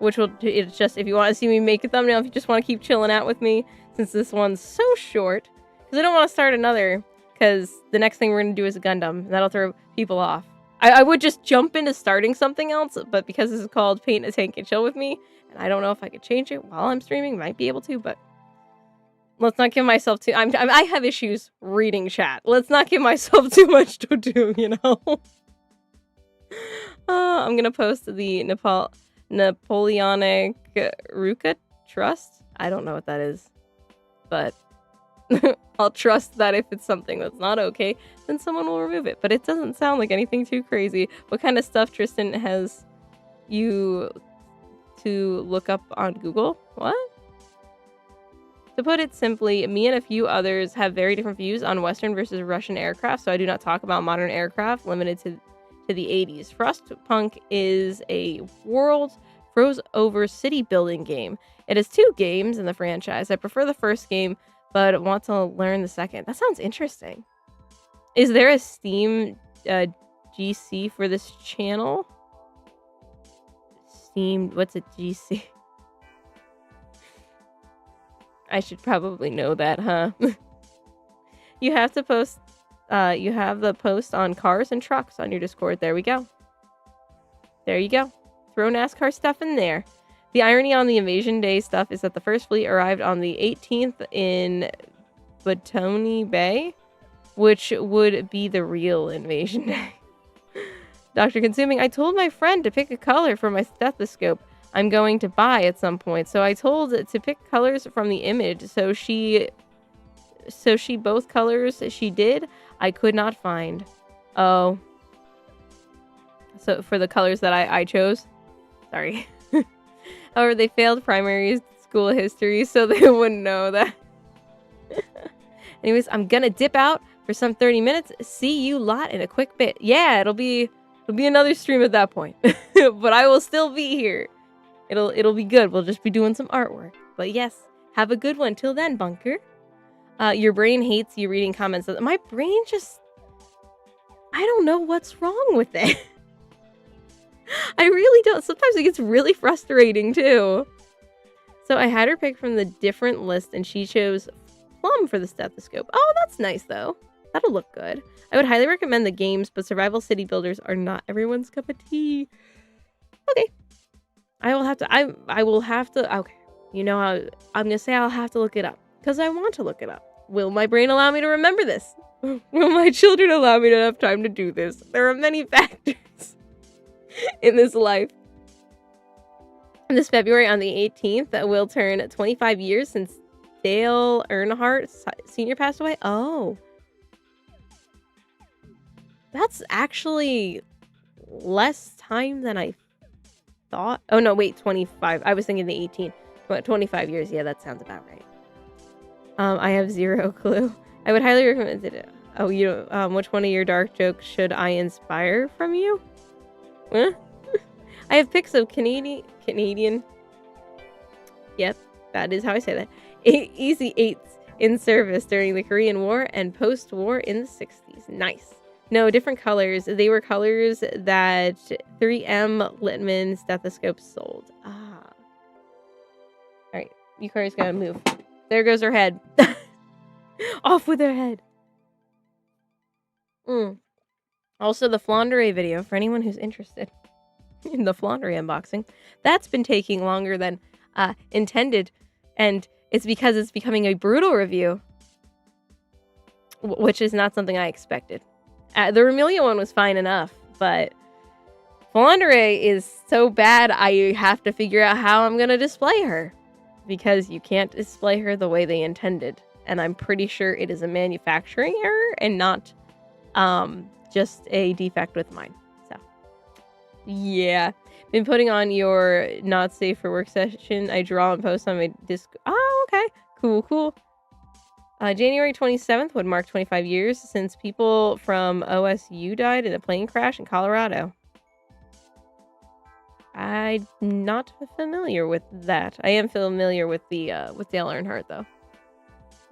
which will, it's just, if you want to see me make a thumbnail, if you just want to keep chilling out with me, since this one's so short, because I don't want to start another, because the next thing we're going to do is a Gundam, and that'll throw people off. I would just jump into starting something else, but because this is called Paint a Tank and Chill with me, and I don't know if I could change it while I'm streaming, might be able to, but let's not give myself too, I have issues reading chat. Let's not give myself too much to do, you know? I'm gonna post the Napoleonic Ruka Trust. I don't know what that is, but I'll trust that if it's something that's not okay, then someone will remove it. But it doesn't sound like anything too crazy. What kind of stuff, Tristan, has you to look up on Google? What? To put it simply, me and a few others have very different views on Western versus Russian aircraft, so I do not talk about modern aircraft limited to the 80s. Frostpunk is a world froze over city building game. It has 2 games in the franchise. I prefer the first game, but want to learn the second. That sounds interesting. Is there a Steam GC for this channel? Steam, what's a GC? I should probably know that, huh? You have to post, you have the post on cars and trucks on your Discord. There we go. There you go. Throw NASCAR stuff in there. The irony on the Invasion Day stuff is that the first fleet arrived on the 18th in Botany Bay, which would be the real Invasion Day. Dr. Consuming, I told my friend to pick a color for my stethoscope I'm going to buy at some point. So I told to pick colors from the image. So she both colors she did, I could not find. Oh. So for the colors that I chose. Sorry. However, they failed primary school history, so they wouldn't know that. Anyways, I'm gonna dip out for some 30 minutes. See you lot in a quick bit. Yeah, it'll be another stream at that point. But I will still be here. It'll be good. We'll just be doing some artwork. But yes, have a good one. Till then, Bunker. Your brain hates you reading comments. My brain just, I don't know what's wrong with it. I really don't. Sometimes it gets really frustrating too. So I had her pick from the different list and she chose Plum for the stethoscope. Oh, that's nice though. That'll look good. I would highly recommend the games, but survival city builders are not everyone's cup of tea. Okay. I will have to, okay. You know how, I'm going to say I'll have to look it up. Because I want to look it up. Will my brain allow me to remember this? Will my children allow me to have time to do this? There are many factors in this life. This February on the 18th, will turn 25 years since Dale Earnhardt Sr. passed away. Oh. That's actually less time than I thought. Oh, no, wait, 25. I was thinking the 18. 25 years. Yeah, that sounds about right. I have zero clue. I would highly recommend it. Oh, you know, which one of your dark jokes should I inspire from you? Huh? I have pics of Canadian. Yep, that is how I say that. Easy 8s in service during the Korean War and post-war in the 60s. Nice. No, different colors. They were colors that 3M Littman stethoscopes sold. Ah. Alright, Yukari's gotta move. There goes her head. Off with her head. Also, the Flandre video, for anyone who's interested in the Flandre unboxing, that's been taking longer than intended, and it's because it's becoming a brutal review, which is not something I expected. The Romelia one was fine enough, but Flandre is so bad I have to figure out how I'm going to display her, because you can't display her the way they intended, and I'm pretty sure it is a manufacturing error and not just a defect with mine. So yeah, been putting on your not safe for work session. I draw and post on my disc. Oh, okay, cool. January 27th would mark 25 years since people from OSU died in a plane crash in Colorado. I'm not familiar with that. I am familiar with the Dale Earnhardt though.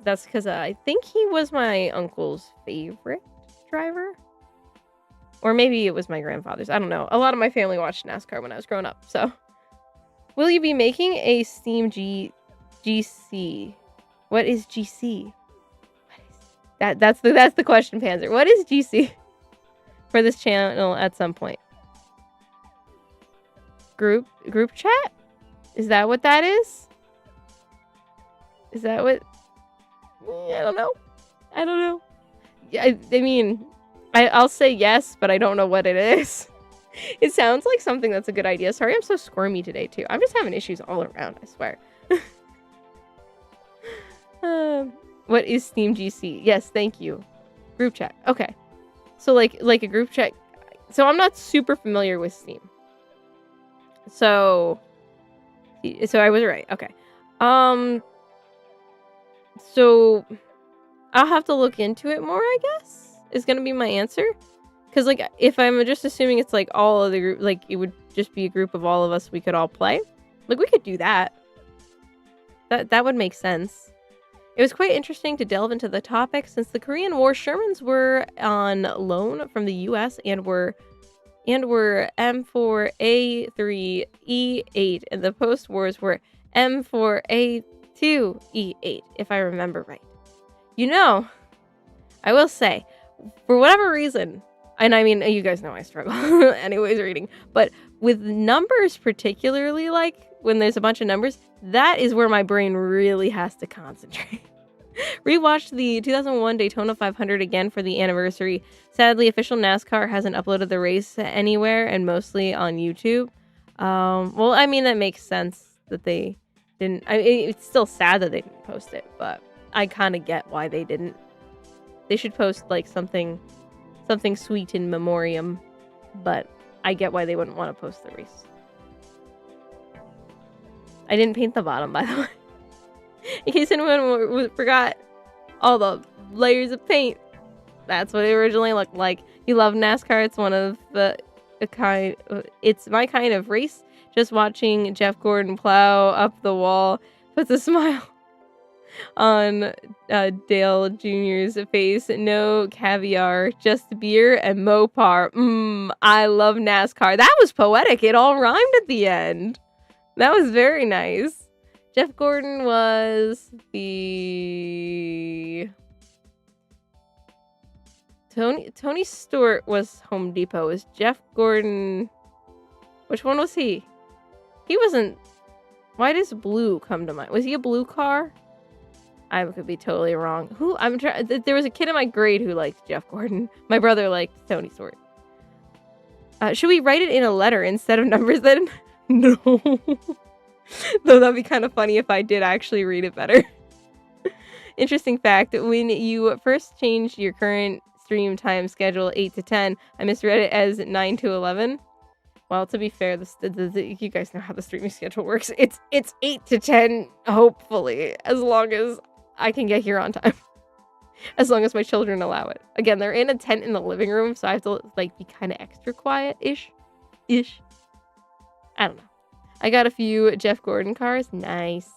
That's because I think he was my uncle's favorite driver. Or maybe it was my grandfather's. I don't know. A lot of my family watched NASCAR when I was growing up. So, will you be making a Steam GC? What is GC? What is that's the question, Panzer. What is GC for this channel at some point? Group chat? Is that what that is? Is that what? I don't know. I mean, I'll say yes, but I don't know what it is. It sounds like something that's a good idea. Sorry, I'm so squirmy today too. I'm just having issues all around, I swear. What is Steam GC? Yes, thank you. Group chat. Okay. So like a group chat. So I'm not super familiar with Steam. So I was right. Okay. So I'll have to look into it more, I guess, is going to be my answer. Because, like, if I'm just assuming it's, like, all of the group, like, it would just be a group of all of us we could all play. Like, we could do that. That would make sense. It was quite interesting to delve into the topic since the Korean War Shermans were on loan from the U.S. and were M4A3E8, and the post-wars were M4A2E8, if I remember right. You know, I will say, for whatever reason, and I mean, you guys know I struggle anyways reading, but with numbers particularly, like, when there's a bunch of numbers, that is where my brain really has to concentrate. Rewatched the 2001 Daytona 500 again for the anniversary. Sadly, official NASCAR hasn't uploaded the race anywhere, and mostly on YouTube. Well, I mean, that makes sense that they didn't. It's still sad that they didn't post it, but I kind of get why they didn't. They should post like something sweet in memoriam, but I get why they wouldn't want to post the race. I didn't paint the bottom, by the way. In case anyone forgot all the layers of paint. That's what it originally looked like. You love NASCAR. It's one of it's my kind of race. Just watching Jeff Gordon plow up the wall puts a smile on Dale Jr.'s face. No caviar, just beer and Mopar. I love NASCAR. That was poetic. It all rhymed at the end. That was very nice. Jeff Gordon was the... Tony Stewart was Home Depot. Was Jeff Gordon... Which one was he? He wasn't... Why does blue come to mind? Was he a blue car? I could be totally wrong. There was a kid in my grade who liked Jeff Gordon. My brother liked Tony Stewart. Should we write it in a letter instead of numbers then? No. Though that'd be kind of funny if I did actually read it better. Interesting fact, when you first changed your current stream time schedule 8 to 10, I misread it as 9 to 11. Well, to be fair, you guys know how the streaming schedule works. It's 8 to 10, hopefully, as long as I can get here on time. As long as my children allow it. Again, they're in a tent in the living room, so I have to like be kind of extra quiet-ish. I don't know. I got a few Jeff Gordon cars. Nice.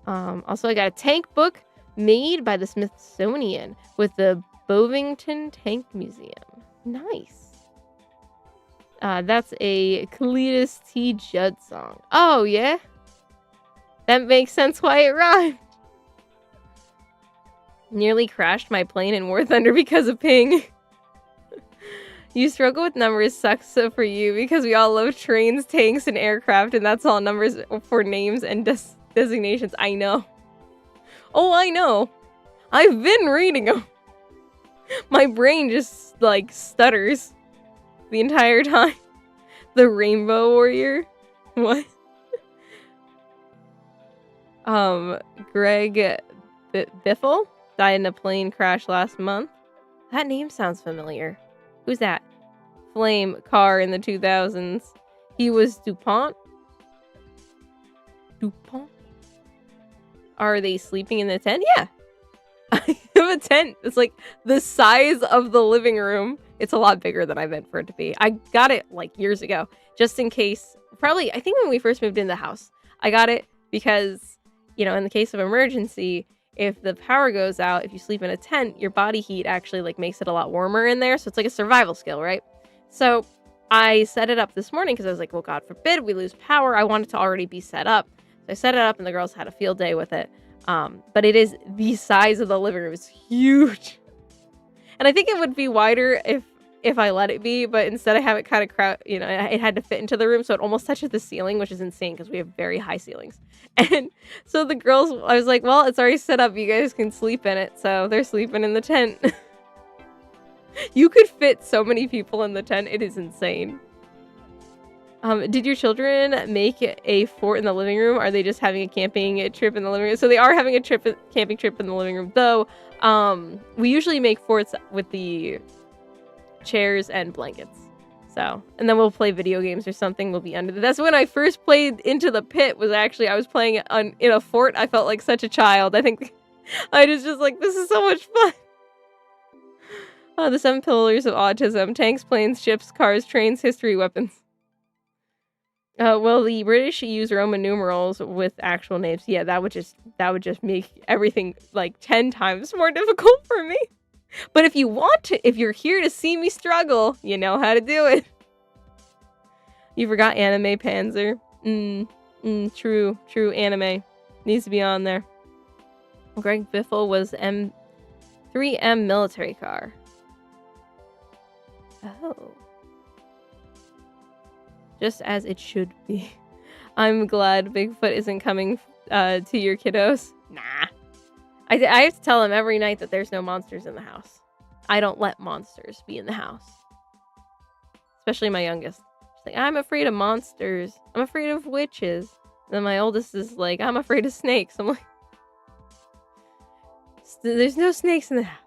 Also, I got a tank book made by the Smithsonian with the Bovington Tank Museum. Nice. That's a Cletus T. Judd song. Oh, yeah? That makes sense why it rhymed. Nearly crashed my plane in War Thunder because of ping. You struggle with numbers sucks for you because we all love trains, tanks, and aircraft, and that's all numbers for names and designations. I know. Oh, I know. I've been reading them. My brain just, like, stutters the entire time. The Rainbow Warrior? What? Greg Biffle died in a plane crash last month. That name sounds familiar. Who's that? Flame car in the 2000s. He was DuPont? DuPont? Are they sleeping in the tent? Yeah. I have a tent. It's like the size of the living room. It's a lot bigger than I meant for it to be. I got it like years ago, just in case. Probably, I think when we first moved into the house, I got it because, you know, in the case of emergency, if the power goes out, if you sleep in a tent, your body heat actually like makes it a lot warmer in there. So it's like a survival skill, right? So I set it up this morning because I was like, well, God forbid we lose power. I want it to already be set up. So I set it up and the girls had a field day with it. But it is the size of the living room. It's huge. And I think it would be wider if I let it be, but instead I have it kind of it had to fit into the room, so it almost touches the ceiling, which is insane because we have very high ceilings. And so the girls, I was like, well, it's already set up. You guys can sleep in it. So they're sleeping in the tent. You could fit so many people in the tent. It is insane. Did your children make a fort in the living room? Or are they just having a camping trip in the living room? So they are having a camping trip in the living room, though. We usually make forts with the chairs and blankets. So, and then we'll play video games or something. We'll be under that's when I first played Into the Pit. Was actually I was playing in a fort. I felt like such a child. I think I was just like, this is so much fun. The 7 pillars of autism: tanks, planes, ships, cars, trains, history, weapons. Well, the British use Roman numerals with actual names. Yeah, that would just make everything like 10 times more difficult for me. But if you're here to see me struggle, you know how to do it. You forgot anime Panzer. True anime. Needs to be on there. Greg Biffle was 3M military car. Oh. Just as it should be. I'm glad Bigfoot isn't coming to your kiddos. Nah. I have to tell them every night that there's no monsters in the house. I don't let monsters be in the house. Especially my youngest. She's like, I'm afraid of monsters. I'm afraid of witches. And then my oldest is like, I'm afraid of snakes. I'm like, there's no snakes in the house.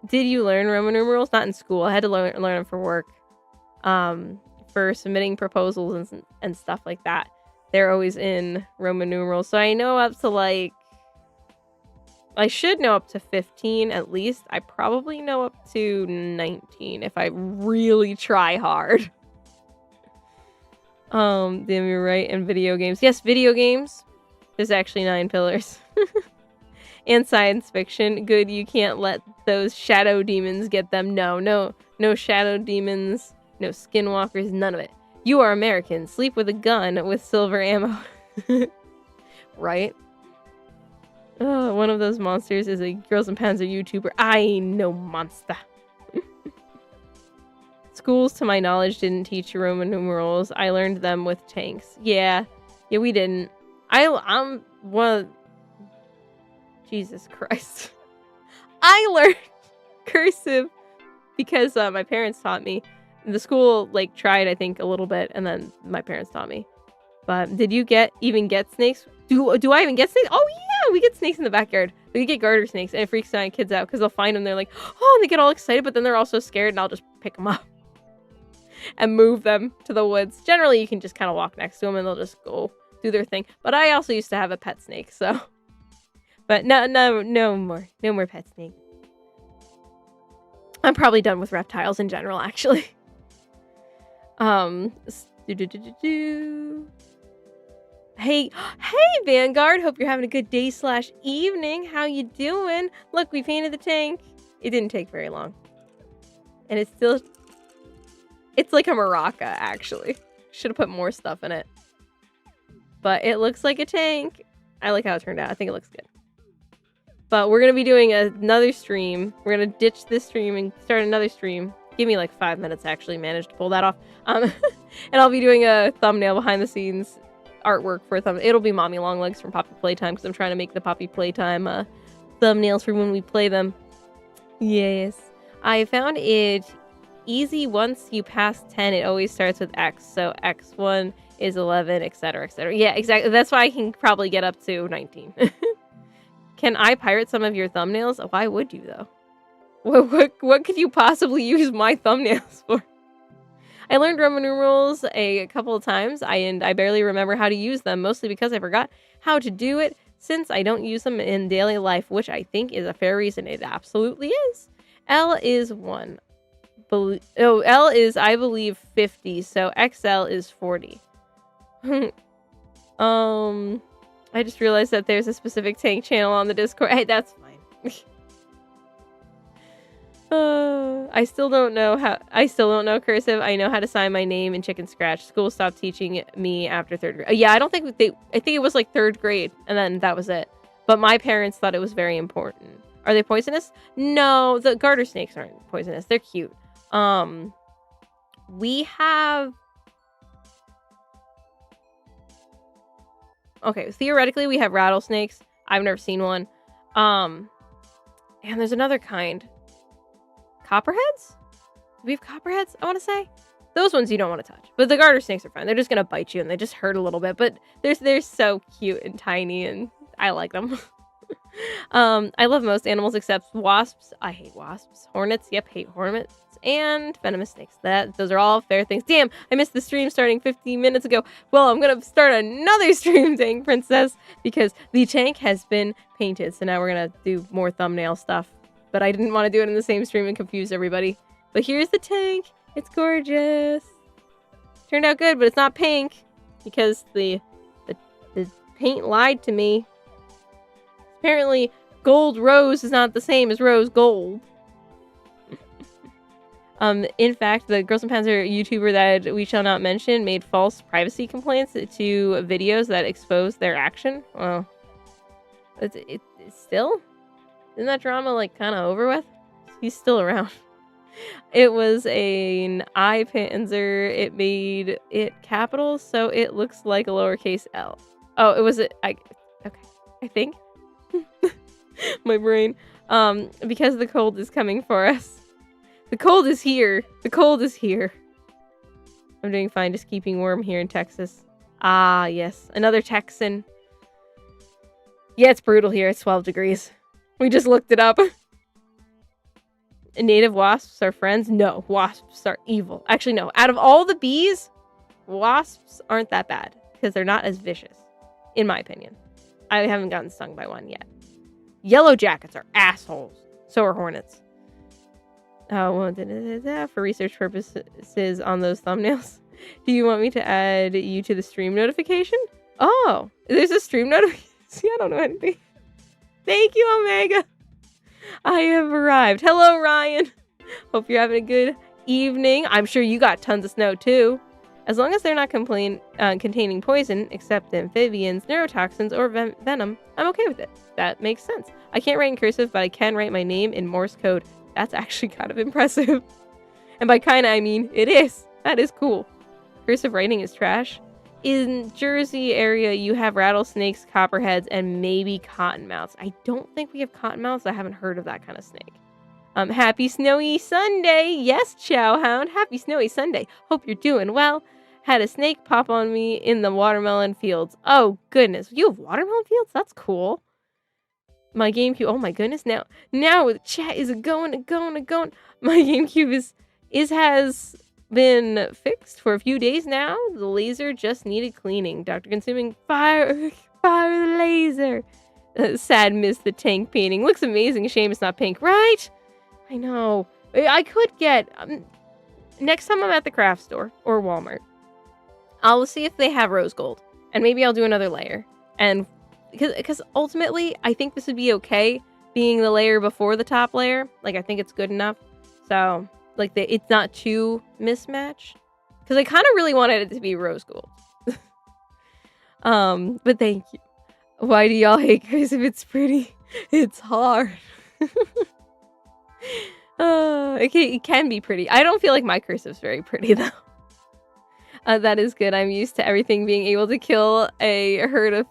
Did you learn Roman numerals? Not in school. I had to learn them for work. For submitting proposals and stuff like that. They're always in Roman numerals. So I know up to like, I should know up to 15 at least. I probably know up to 19 if I really try hard. Damn, you're right. And video games. Yes, video games. There's actually 9 pillars. And science fiction. Good, you can't let those shadow demons get them. No shadow demons. No skinwalkers. None of it. You are American. Sleep with a gun with silver ammo. Right? One of those monsters is a Girls and Panzer YouTuber. I ain't no monster. Schools, to my knowledge, didn't teach Roman numerals. I learned them with tanks. Yeah, we didn't. I'm one. Jesus Christ. I learned cursive because my parents taught me. The school like tried, I think, a little bit, and then my parents taught me. But did you even get snakes? Do I even get snakes? Oh yeah, we get snakes in the backyard. We get garter snakes, and it freaks my kids out because they'll find them. They're like, oh, and they get all excited, but then they're also scared, and I'll just pick them up and move them to the woods. Generally, you can just kind of walk next to them, and they'll just go do their thing. But I also used to have a pet snake, so. But no more pet snake. I'm probably done with reptiles in general, actually. Hey, Vanguard. Hope you're having a good day / evening. How you doing? Look, we painted the tank. It didn't take very long. And it's like a maraca, actually. Should have put more stuff in it. But it looks like a tank. I like how it turned out. I think it looks good. But we're going to be doing another stream. We're going to ditch this stream and start another stream. Give me like 5 minutes to actually manage to pull that off. And I'll be doing a thumbnail behind the scenes artwork for a thumbnail. It'll be Mommy Longlegs from Poppy Playtime because I'm trying to make the Poppy Playtime thumbnails for when we play them. Yes. I found it easy once you pass 10. It always starts with X. So X1 is 11, etc., etc. Yeah, exactly. That's why I can probably get up to 19. Can I pirate some of your thumbnails? Why would you, though? What could you possibly use my thumbnails for? I learned Roman numerals a couple of times, and I barely remember how to use them, mostly because I forgot how to do it since I don't use them in daily life, which I think is a fair reason. It absolutely is. L is 1. L is, I believe, 50, so XL is 40. I just realized that there's a specific tank channel on the Discord. Hey, that's fine. I still don't know cursive. I know how to sign my name in Chicken Scratch. School stopped teaching me after 3rd grade. Yeah, I think it was like 3rd grade, and then that was it. But my parents thought it was very important. Are they poisonous? No, the garter snakes aren't poisonous. They're cute. We have... Okay, theoretically, we have rattlesnakes. I've never seen one. And there's another kind. Copperheads? Do we have copperheads, I want to say? Those ones you don't want to touch. But the garter snakes are fine. They're just going to bite you, and they just hurt a little bit. But they're so cute and tiny, and I like them. I love most animals except wasps. I hate wasps. Hornets, yep, hate hornets. And venomous snakes. Those are all fair things. Damn, I missed the stream starting 15 minutes ago. Well, I'm going to start another stream, Tank Princess, because the tank has been painted. So now we're going to do more thumbnail stuff. But I didn't want to do it in the same stream and confuse everybody. But here's the tank. It's gorgeous. Turned out good, but it's not pink because the paint lied to me. Apparently, gold rose is not the same as rose gold. In fact, the Girls and Panzer YouTuber that we shall not mention made false privacy complaints to videos that exposed their action. Well, it's still... Isn't that drama, like, kind of over with? He's still around. It was an I Panzer. It made it capital, so it looks like a lowercase L. Oh, it was okay, I think. My brain. Because the cold is coming for us. The cold is here. The cold is here. I'm doing fine, just keeping warm here in Texas. Ah, yes. Another Texan. Yeah, it's brutal here. It's 12 degrees. We just looked it up. Native wasps are friends? No, wasps are evil. Actually, no. Out of all the bees, wasps aren't that bad. Because they're not as vicious. In my opinion. I haven't gotten stung by one yet. Yellow jackets are assholes. So are hornets. For research purposes on those thumbnails. Do you want me to add you to the stream notification? Oh, there's a stream notification? See, I don't know anything. Thank you, Omega. I have arrived. Hello, Ryan. Hope you're having a good evening. I'm sure you got tons of snow, too. As long as they're not containing poison, except amphibians, neurotoxins, or venom, I'm okay with it. That makes sense. I can't write in cursive, but I can write my name in Morse code. That's actually kind of impressive. And by kinda, I mean, it is. That is cool. Cursive writing is trash. In Jersey area, you have rattlesnakes, copperheads, and maybe cottonmouths. I don't think we have cottonmouths. I haven't heard of that kind of snake. Happy snowy Sunday. Yes, Chowhound. Happy snowy Sunday. Hope you're doing well. Had a snake pop on me in the watermelon fields. Oh, goodness. You have watermelon fields? That's cool. My GameCube. Oh, my goodness. Now the chat is going. My GameCube has been fixed for a few days now. The laser just needed cleaning. Dr. Consuming fire the laser. Sad miss the tank painting. Looks amazing. Shame it's not pink, right? I know. I could get next time I'm at the craft store or Walmart. I'll see if they have rose gold, and maybe I'll do another layer. And because ultimately, I think this would be okay being the layer before the top layer. Like, I think it's good enough. So, like, it's not too mismatched. Because I kind of really wanted it to be rose gold. But thank you. Why do y'all hate cursive? It's pretty. It's hard. It can be pretty. I don't feel like my cursive's very pretty, though. That is good. I'm used to everything being able to kill a herd of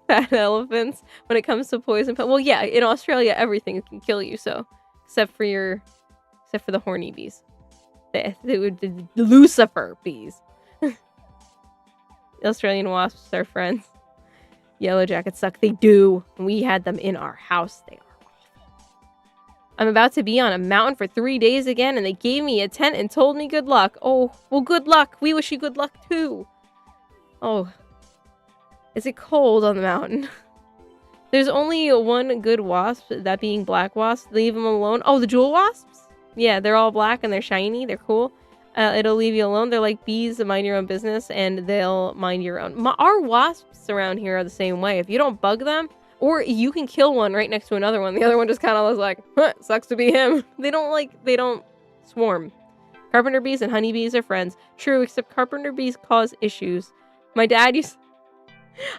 fat elephants when it comes to poison. Well, yeah, in Australia, everything can kill you, so... Except for the horny bees. The Lucifer bees. Australian wasps are friends. Yellow jackets suck. They do. We had them in our house. They are awful. I'm about to be on a mountain for 3 days again, and they gave me a tent and told me good luck. Oh, well, good luck. We wish you good luck, too. Oh. Is it cold on the mountain? There's only one good wasp, that being black wasp. Leave them alone. Oh, the jewel wasps? Yeah, they're all black and they're shiny. They're cool. It'll leave you alone. They're like bees that mind your own business, and they'll mind your own. Our wasps around here are the same way. If you don't bug them, or you can kill one right next to another one, the other one just kind of was like, huh, sucks to be him. They don't swarm. Carpenter bees and honeybees are friends. True, except carpenter bees cause issues. My dad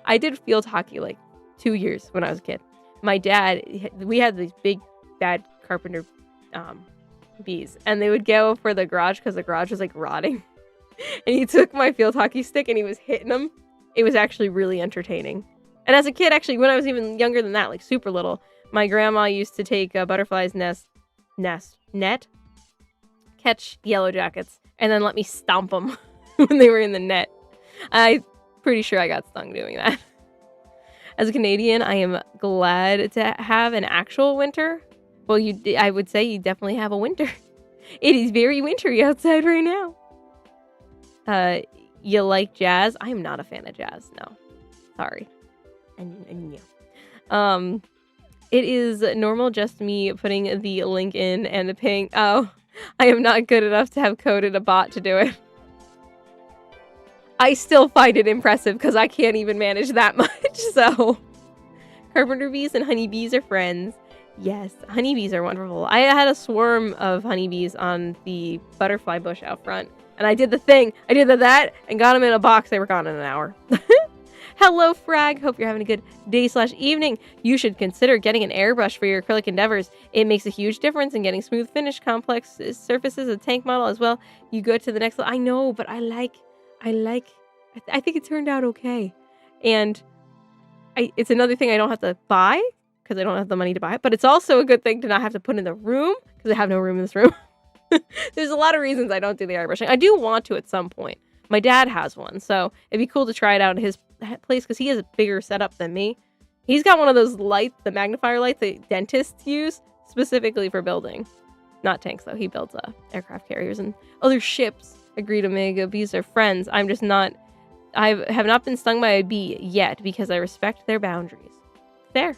I did field hockey like 2 years when I was a kid. My dad, we had these big, bad carpenter bees, and they would go for the garage because the garage was like rotting. And he took my field hockey stick and he was hitting them. It was actually really entertaining. And as a kid, actually, when I was even younger than that, like super little, my grandma used to take a butterfly's net, catch yellow jackets, and then let me stomp them when they were in the net. I'm pretty sure I got stung doing that. As a Canadian, I am glad to have an actual winter. Well, I would say you definitely have a winter. It is very wintry outside right now. You like jazz? I am not a fan of jazz. No, sorry. And yeah. It is normal just me putting the link in and the ping. Oh, I am not good enough to have coded a bot to do it. I still find it impressive because I can't even manage that much. So, carpenter bees and honeybees are friends. Yes, honeybees are wonderful. I had a swarm of honeybees on the butterfly bush out front. And I did the thing. I did that and got them in a box. They were gone in an hour. Hello, Frag. Hope you're having a good day/evening. You should consider getting an airbrush for your acrylic endeavors. It makes a huge difference in getting smooth finish, complex surfaces, a tank model as well. You go to the next level. I know, but I think it turned out okay. And it's another thing I don't have to buy because I don't have the money to buy it. But it's also a good thing to not have to put in the room because I have no room in this room. There's a lot of reasons I don't do the airbrushing. I do want to at some point. My dad has one, so it'd be cool to try it out at his place because he has a bigger setup than me. He's got one of those lights, the magnifier lights that dentists use specifically for building. Not tanks, though. He builds aircraft carriers and other ships. Agreed, Omega. Bees are friends. I have not been stung by a bee yet because I respect their boundaries. Fair.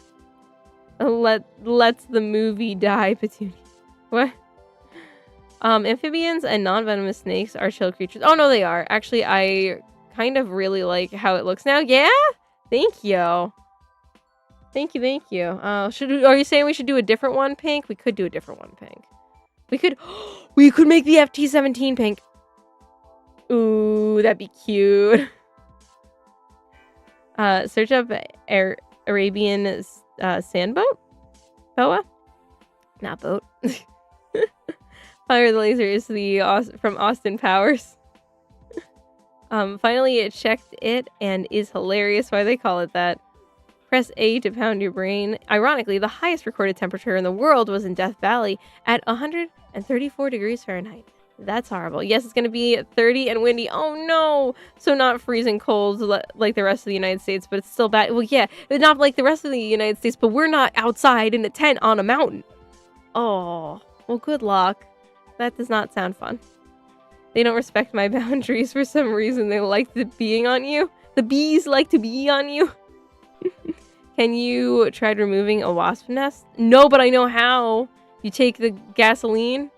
Let's the movie die, Petunia. What? Amphibians and non-venomous snakes are chill creatures. Oh, no, they are. Actually, I kind of really like how it looks now. Yeah? Thank you. Thank you. Are you saying we should do a different one, Pink? We could do a different one, Pink. We could make the FT-17 pink. Ooh, that'd be cute. Search up Arabian sandboat? Boa? Not boat. Fire the laser is from Austin Powers. Finally, it checked it and is hilarious why they call it that. Press A to pound your brain. Ironically, the highest recorded temperature in the world was in Death Valley at 134 degrees Fahrenheit. That's horrible. Yes, it's going to be 30 and windy. Oh no! So not freezing cold like the rest of the United States, but it's still bad. Well, yeah, it's not like the rest of the United States, but we're not outside in a tent on a mountain. Oh, well, good luck. That does not sound fun. They don't respect my boundaries for some reason. They like being on you. The bees like to be on you. Can you try removing a wasp nest? No, but I know how. You take the gasoline.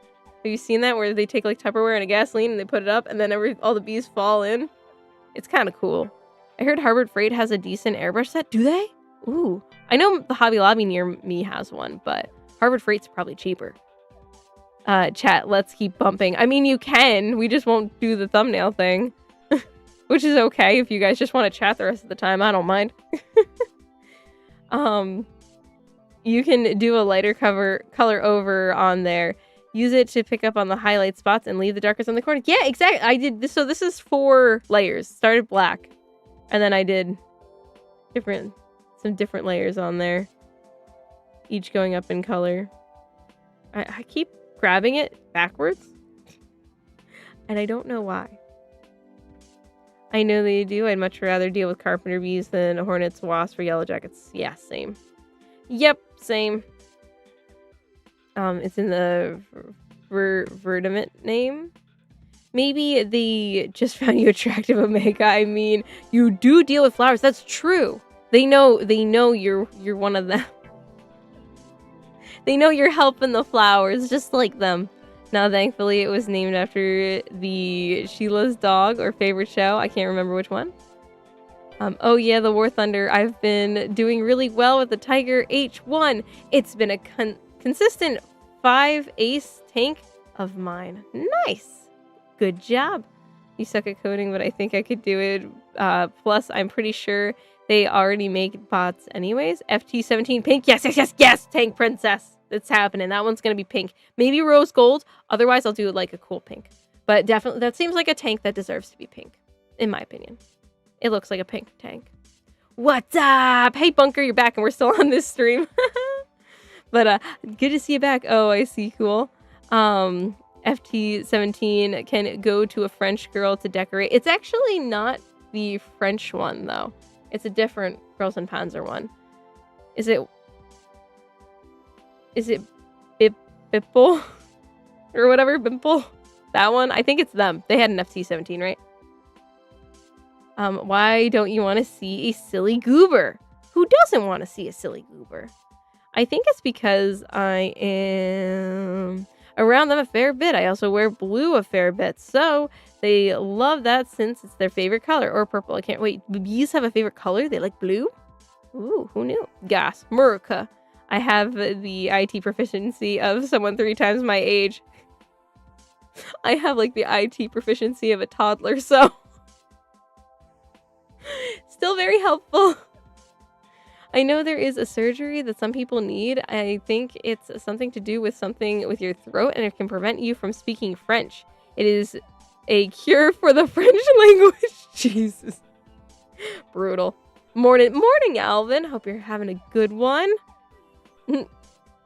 Have you seen that where they take like Tupperware and a gasoline and they put it up and then all the bees fall in? It's kind of cool. I heard Harbor Freight has a decent airbrush set. Do they? Ooh. I know the Hobby Lobby near me has one, but Harbor Freight's probably cheaper. Chat, let's keep bumping. I mean, you can. We just won't do the thumbnail thing. Which is okay if you guys just want to chat the rest of the time. I don't mind. You can do a lighter color over on there. Use it to pick up on the highlight spots and leave the darkest on the corner. Yeah, exactly. I did this. So this is 4 layers. Started black. And then I did some different layers on there. Each going up in color. I keep grabbing it backwards. And I don't know why. I know they do. I'd much rather deal with carpenter bees than hornets, wasps, or yellow jackets. Yeah, same. Yep, same. It's in the verdiment name. Maybe they just found you attractive, Omega. I mean, you do deal with flowers. That's true. They know you're one of them. They know you're helping the flowers, just like them. Now, thankfully, it was named after the Sheila's dog or favorite show. I can't remember which one. Oh yeah, the War Thunder. I've been doing really well with the Tiger H1. It's been a consistent 5 ace tank of mine. Nice. Good job. You suck at coding, but I think I could do it. Plus, I'm pretty sure they already make bots anyways. FT17 pink. Yes, yes, yes, yes. Tank princess. It's happening. That one's going to be pink. Maybe rose gold. Otherwise, I'll do like a cool pink. But definitely, that seems like a tank that deserves to be pink, in my opinion. It looks like a pink tank. What's up? Hey, Bunker, you're back and we're still on this stream. But good to see you back. Oh, I see. Cool. FT17 can go to a French girl to decorate. It's actually not the French one, though. It's a different Girls in Panzer one. Is it Bipple? Or whatever, Bimple? That one? I think it's them. They had an FT17, right? Why don't you want to see a silly goober? Who doesn't want to see a silly goober? I think it's because I am around them a fair bit. I also wear blue a fair bit. So they love that since it's their favorite color. Or purple. I can't wait. Bees have a favorite color? They like blue? Ooh, who knew? Gas. Murica. I have the IT proficiency of someone 3 times my age. I have like the IT proficiency of a toddler, so... Still very helpful. I know there is a surgery that some people need. I think it's something to do with something with your throat and it can prevent you from speaking French. It is a cure for the French language. Jesus. Brutal. Morning, Alvin. Hope you're having a good one.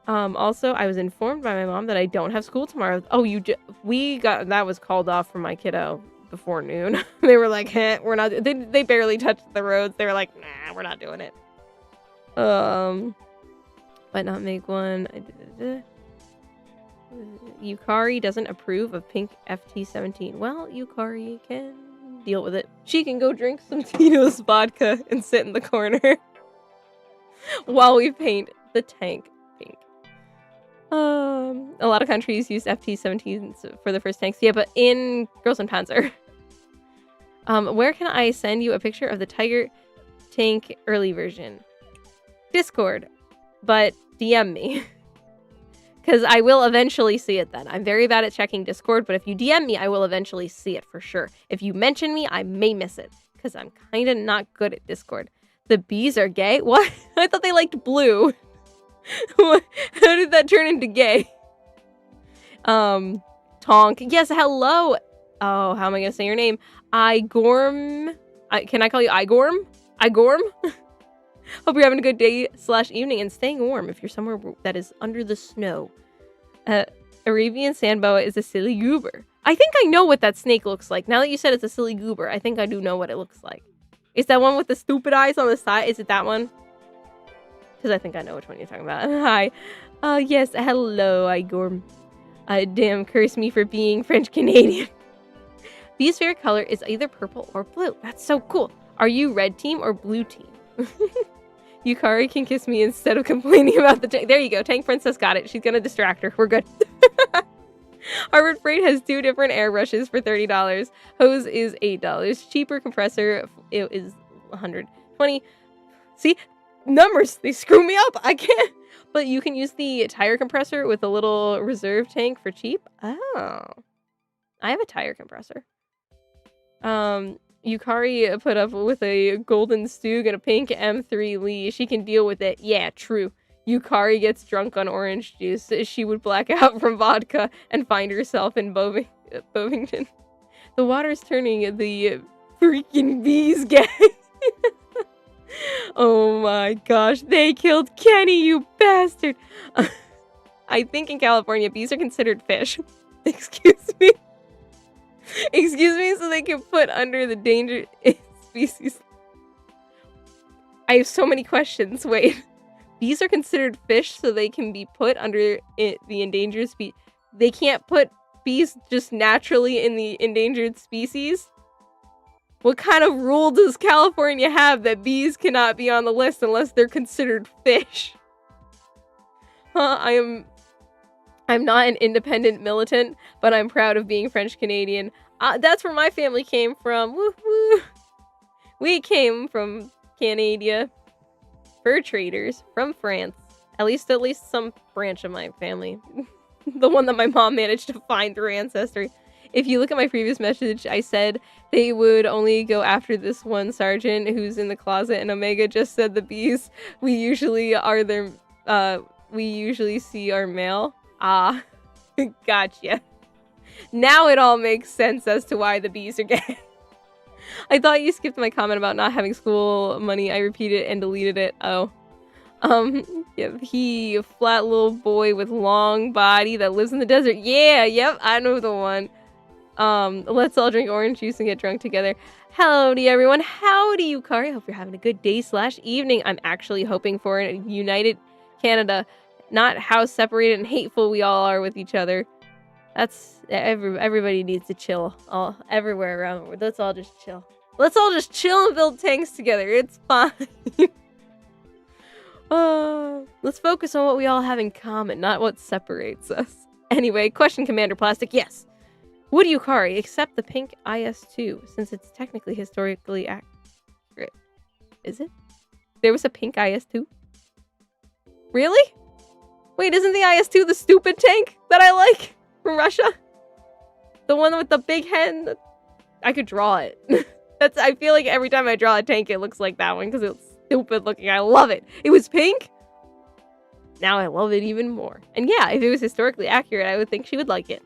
Also, I was informed by my mom that I don't have school tomorrow. Oh, that was called off from my kiddo before noon. They were like, we're not, they barely touched the roads. They were like, nah, we're not doing it. But not make one. Yukari doesn't approve of pink FT17. Well, Yukari can deal with it. She can go drink some Tito's vodka and sit in the corner while we paint the tank pink. A lot of countries use FT17s for the first tanks. Yeah, but in Girls in Panzer. Where can I send you a picture of the Tiger tank early version? Discord, but DM me. Because I will eventually see it then. I'm very bad at checking Discord, but if you DM me, I will eventually see it for sure. If you mention me, I may miss it. Because I'm kind of not good at Discord. The bees are gay? What? I thought they liked blue. How did that turn into gay? Tonk. Yes, hello. Oh, how am I going to say your name? Igorm. Can I call you Igorm? Igorm? Hope you're having a good day/evening and staying warm if you're somewhere that is under the snow. Arabian sand boa is a silly goober. I think I know what that snake looks like. Now that you said it's a silly goober, I think I do know what it looks like. Is that one with the stupid eyes on the side? Is it that one? Because I think I know which one you're talking about. Hi. Yes, hello, Igor. Damn, curse me for being French-Canadian. Bee's favorite color is either purple or blue. That's so cool. Are you red team or blue team? Yukari can kiss me instead of complaining about the tank. There you go. Tank Princess got it. She's going to distract her. We're good. Harvard Freight has 2 different airbrushes for $30. Hose is $8. Cheaper compressor is $120. See? Numbers. They screw me up. I can't. But you can use the tire compressor with a little reserve tank for cheap. Oh. I have a tire compressor. Yukari put up with a golden Stug and a pink M3 Lee. She can deal with it. Yeah, true. Yukari gets drunk on orange juice. She would black out from vodka and find herself in Bovington. The water's turning the freaking bees gay. Oh my gosh, they killed Kenny, you bastard. I think in California, bees are considered fish. Excuse me. Excuse me, so they can put under the endangered species. I have so many questions. Wait. Bees are considered fish, so they can be put under the endangered species. They can't put bees just naturally in the endangered species? What kind of rule does California have that bees cannot be on the list unless they're considered fish? Huh, I'm not an independent militant, but I'm proud of being French Canadian. That's where my family came from. Woo woo. We came from Canada. Fur traders from France. At least some branch of my family. The one that my mom managed to find through Ancestry. If you look at my previous message, I said they would only go after this one sergeant who's in the closet, and Omega just said the bees. We usually see our male. Ah, gotcha. Now it all makes sense as to why the bees are gay. I thought you skipped my comment about not having school money. I repeated and deleted it. Oh. Yeah, he a flat little boy with long body that lives in the desert. Yeah, yep, I know the one. Let's all drink orange juice and get drunk together. Howdy, everyone. Howdy, Yukari. Hope you're having a good day/evening. I'm actually hoping for a united Canada, not how separated and hateful we all are with each other. That's everybody needs to chill all everywhere around the world. Let's all just chill. Let's all just chill and build tanks together. It's fine. Let's focus on what we all have in common, not what separates us. Anyway, question, Commander Plastic. Yes. Would Yukari accept the pink IS-2 since it's technically historically accurate? Is it? There was a pink IS-2? Really? Wait, isn't the IS-2 the stupid tank that I like from Russia? The one with the big head? I could draw it. I feel like every time I draw a tank, it looks like that one because it's stupid looking. I love it. It was pink. Now I love it even more. And yeah, if it was historically accurate, I would think she would like it.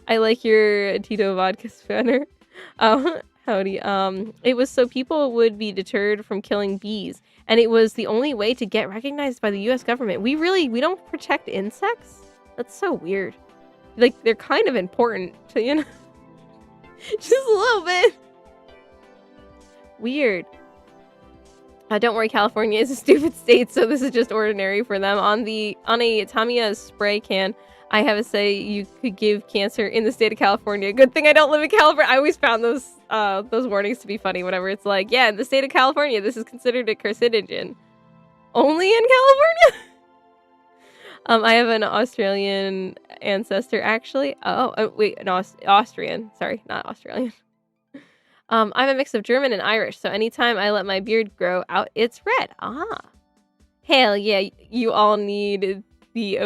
I like your Tito vodka spanner. Howdy. It was so people would be deterred from killing bees, and it was the only way to get recognized by the U.S. government. We don't protect insects? That's so weird. Like, they're kind of important to, you know? Just a little bit. Weird. Don't worry, California is a stupid state, so this is just ordinary for them. On a Tamiya spray can, I have to say you could give cancer in the state of California. Good thing I don't live in California. I always found those warnings to be funny whenever it's like, yeah, in the state of California, this is considered a carcinogen. Only in California? I have an Australian ancestor, actually. Wait, an Austrian. Sorry, not Australian. I'm a mix of German and Irish, so anytime I let my beard grow out, it's red. Ah. Hell yeah, you all need the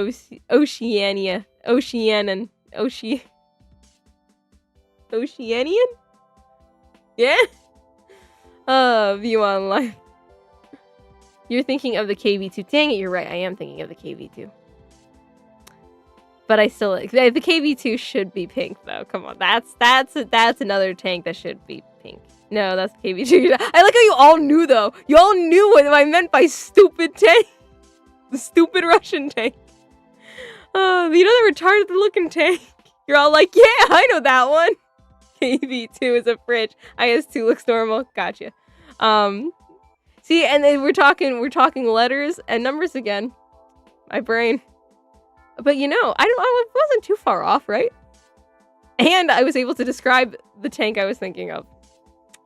Oceanian? Yeah? View on life. You're thinking of the KV2. Dang it, you're right. I am thinking of the KV2. But I still like the KV2 should be pink though. Come on, that's another tank that should be pink. No, that's KV2. I like how you all knew though. You all knew what I meant by stupid tank. The stupid Russian tank. You know the retarded looking tank. You're all like, yeah, I know that one. KV2 is a fridge. IS2 looks normal. Gotcha. See, and then we're talking letters and numbers again. My brain. But you know, I wasn't too far off, right? And I was able to describe the tank I was thinking of.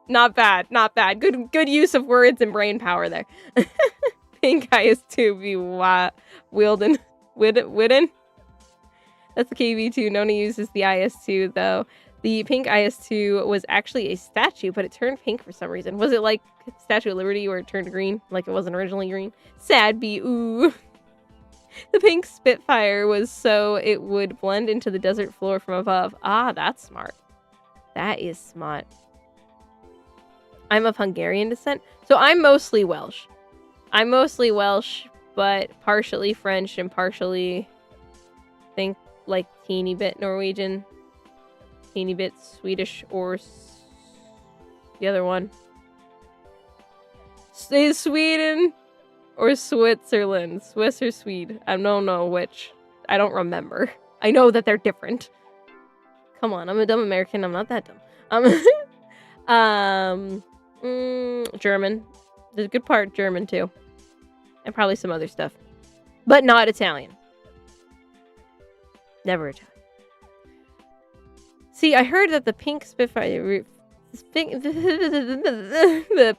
Not bad, not bad. Good use of words and brain power there. Pink IS2 be Wilden. Widden? That's the KV2. Nona uses the IS2 though. The pink IS2 was actually a statue, but it turned pink for some reason. Was it like Statue of Liberty where it turned green? Like it wasn't originally green? Sad bee, ooh. The pink Spitfire was so it would blend into the desert floor from above. Ah, that's smart. That is smart. I'm of Hungarian descent, so I'm mostly Welsh. But partially French and partially, think, like teeny bit Norwegian, teeny bit Swedish, or the other one. Is Sweden or Switzerland? Swiss or Swede? I don't know which. I don't remember. I know that they're different. Come on, I'm a dumb American. I'm not that dumb. German. There's a good part German too. And probably some other stuff. But not Italian. Never Italian. See, I heard that the pink Spitfire... The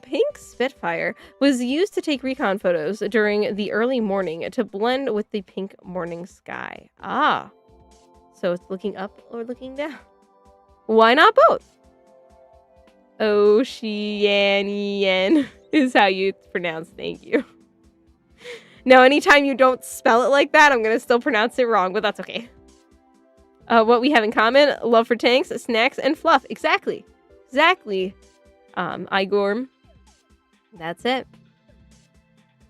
pink Spitfire was used to take recon photos during the early morning to blend with the pink morning sky. Ah. So it's looking up or looking down? Why not both? Oceanian is how you pronounce thank you. Now, anytime you don't spell it like that, I'm going to still pronounce it wrong, but that's okay. What we have in common, love for tanks, snacks, and fluff. Exactly. Exactly. Igor. That's it.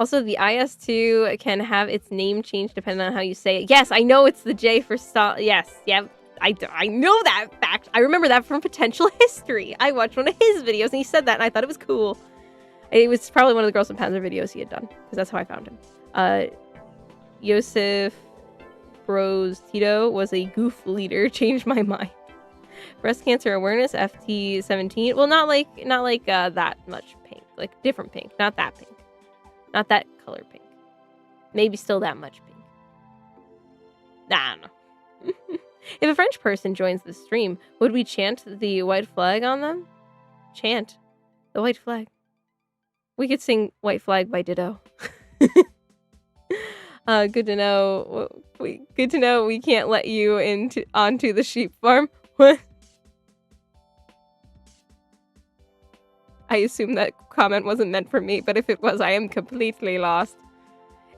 Also, the IS-2 can have its name changed depending on how you say it. Yes, I know it's the J for yes, yeah, I know that fact. I remember that from Potential History. I watched one of his videos and he said that and I thought it was cool. It was probably one of the Girls in Panzer videos he had done because that's how I found him. Joseph Bros Tito was a goof leader. Changed my mind. Breast cancer awareness, FT17. Well, not like that much pink. Like different pink, not that pink. Not that color pink. Maybe still that much pink. I don't know. If a French person joins the stream, would we chant the white flag on them? Chant the white flag. We could sing White Flag by Ditto. Good to know. Good to know we can't let you onto the sheep farm. What? I assume that comment wasn't meant for me, but if it was, I am completely lost.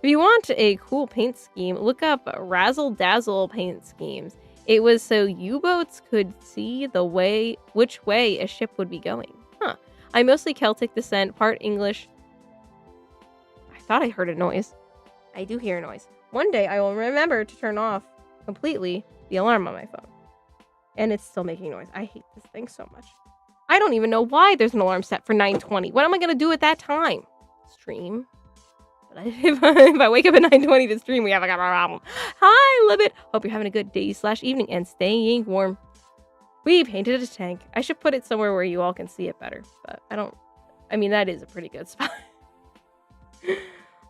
If you want a cool paint scheme, look up Razzle Dazzle paint schemes. It was so U-boats could see which way a ship would be going. Huh. I'm mostly Celtic descent, part English. I thought I heard a noise. I do hear a noise. One day I will remember to turn off completely the alarm on my phone. And it's still making noise. I hate this thing so much. I don't even know why there's an alarm set for 9:20. What am I going to do at that time? Stream? But if I wake up at 9:20 to stream, we have a problem. Hi, Libet. Hope you're having a good day/evening and staying warm. We painted a tank. I should put it somewhere where you all can see it better. But I mean, that is a pretty good spot.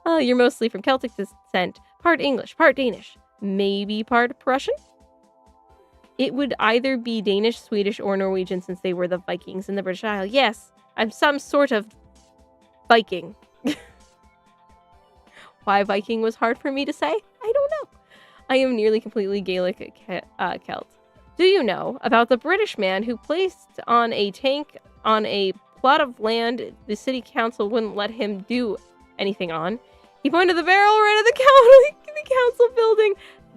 You're mostly from Celtic descent. Part English, part Danish. Maybe part Prussian? It would either be Danish, Swedish, or Norwegian since they were the Vikings in the British Isles. Yes, I'm some sort of Viking. Why Viking was hard for me to say? I don't know. I am nearly completely Gaelic Celt. Do you know about the British man who placed on a tank on a plot of land the city council wouldn't let him do anything on? He pointed the barrel right at the council building.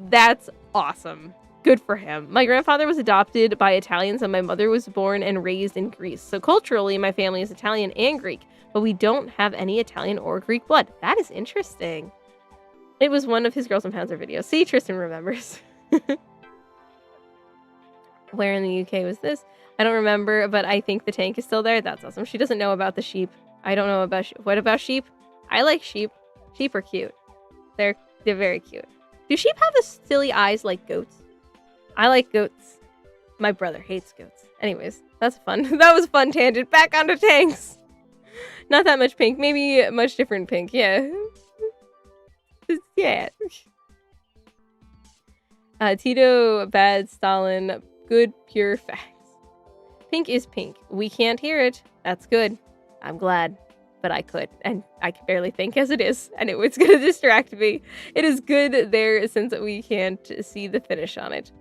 That's awesome. Good for him. My grandfather was adopted by Italians and my mother was born and raised in Greece. So culturally, my family is Italian and Greek, but we don't have any Italian or Greek blood. That is interesting. It was one of his Girls in Panzer videos. See, Tristan remembers. Where in the UK was this? I don't remember, but I think the tank is still there. That's awesome. She doesn't know about the sheep. I don't know about what about sheep? I like sheep. Sheep are cute. They're very cute. Do sheep have the silly eyes like goats? I like goats. My brother hates goats. Anyways, that's fun. That was fun tangent. Back onto tanks. Not that much pink. Maybe much different pink. Yeah. Yeah. Tito, bad, Stalin, good, pure facts. Pink is pink. We can't hear it. That's good. I'm glad. But I could. And I can barely think as it is. And it was going to distract me. It is good there since we can't see the finish on it.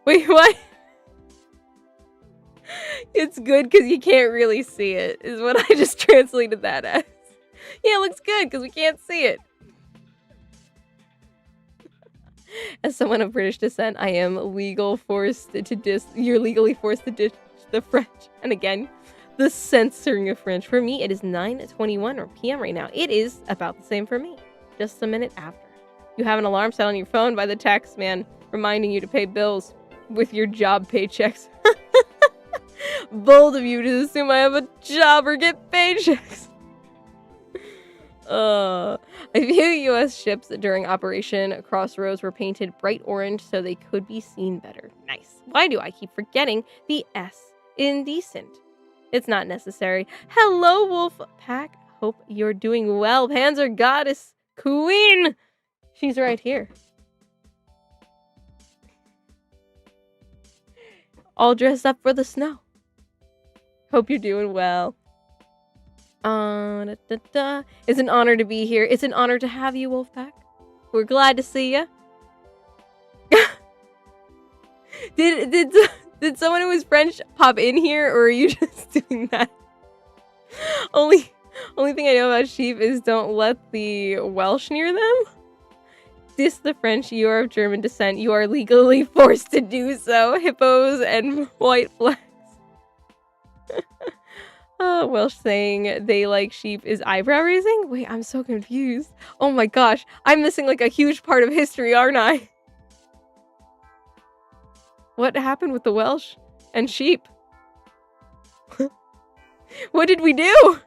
Wait, what? It's good because you can't really see it, is what I just translated that as. Yeah, it looks good because we can't see it. As someone of British descent, I am you're legally forced to ditch the French. And again, the censoring of French. For me, it is 9:21 p.m. right now. It is about the same for me. Just a minute after. You have an alarm set on your phone by the tax man reminding you to pay bills with your job paychecks. Bold of you to assume I have a job or get paychecks. A few U.S. ships during Operation Crossroads were painted bright orange so they could be seen better. Nice. Why do I keep forgetting the S? Indecent. It's not necessary. Hello, Wolf Pack. Hope you're doing well. Panzer Goddess Queen. She's right here. All dressed up for the snow. Hope you're doing well. It's an honor to be here. It's an honor to have you, Wolfpack. We're glad to see you. Did someone who was French pop in here, or are you just doing that? Only thing I know about sheep is don't let the Welsh near them. Diss the French, you are of German descent. You are legally forced to do so. Hippos and white flags. Welsh saying they like sheep is eyebrow raising? Wait, I'm so confused. Oh my gosh, I'm missing like a huge part of history, aren't I? What happened with the Welsh and sheep? What did we do?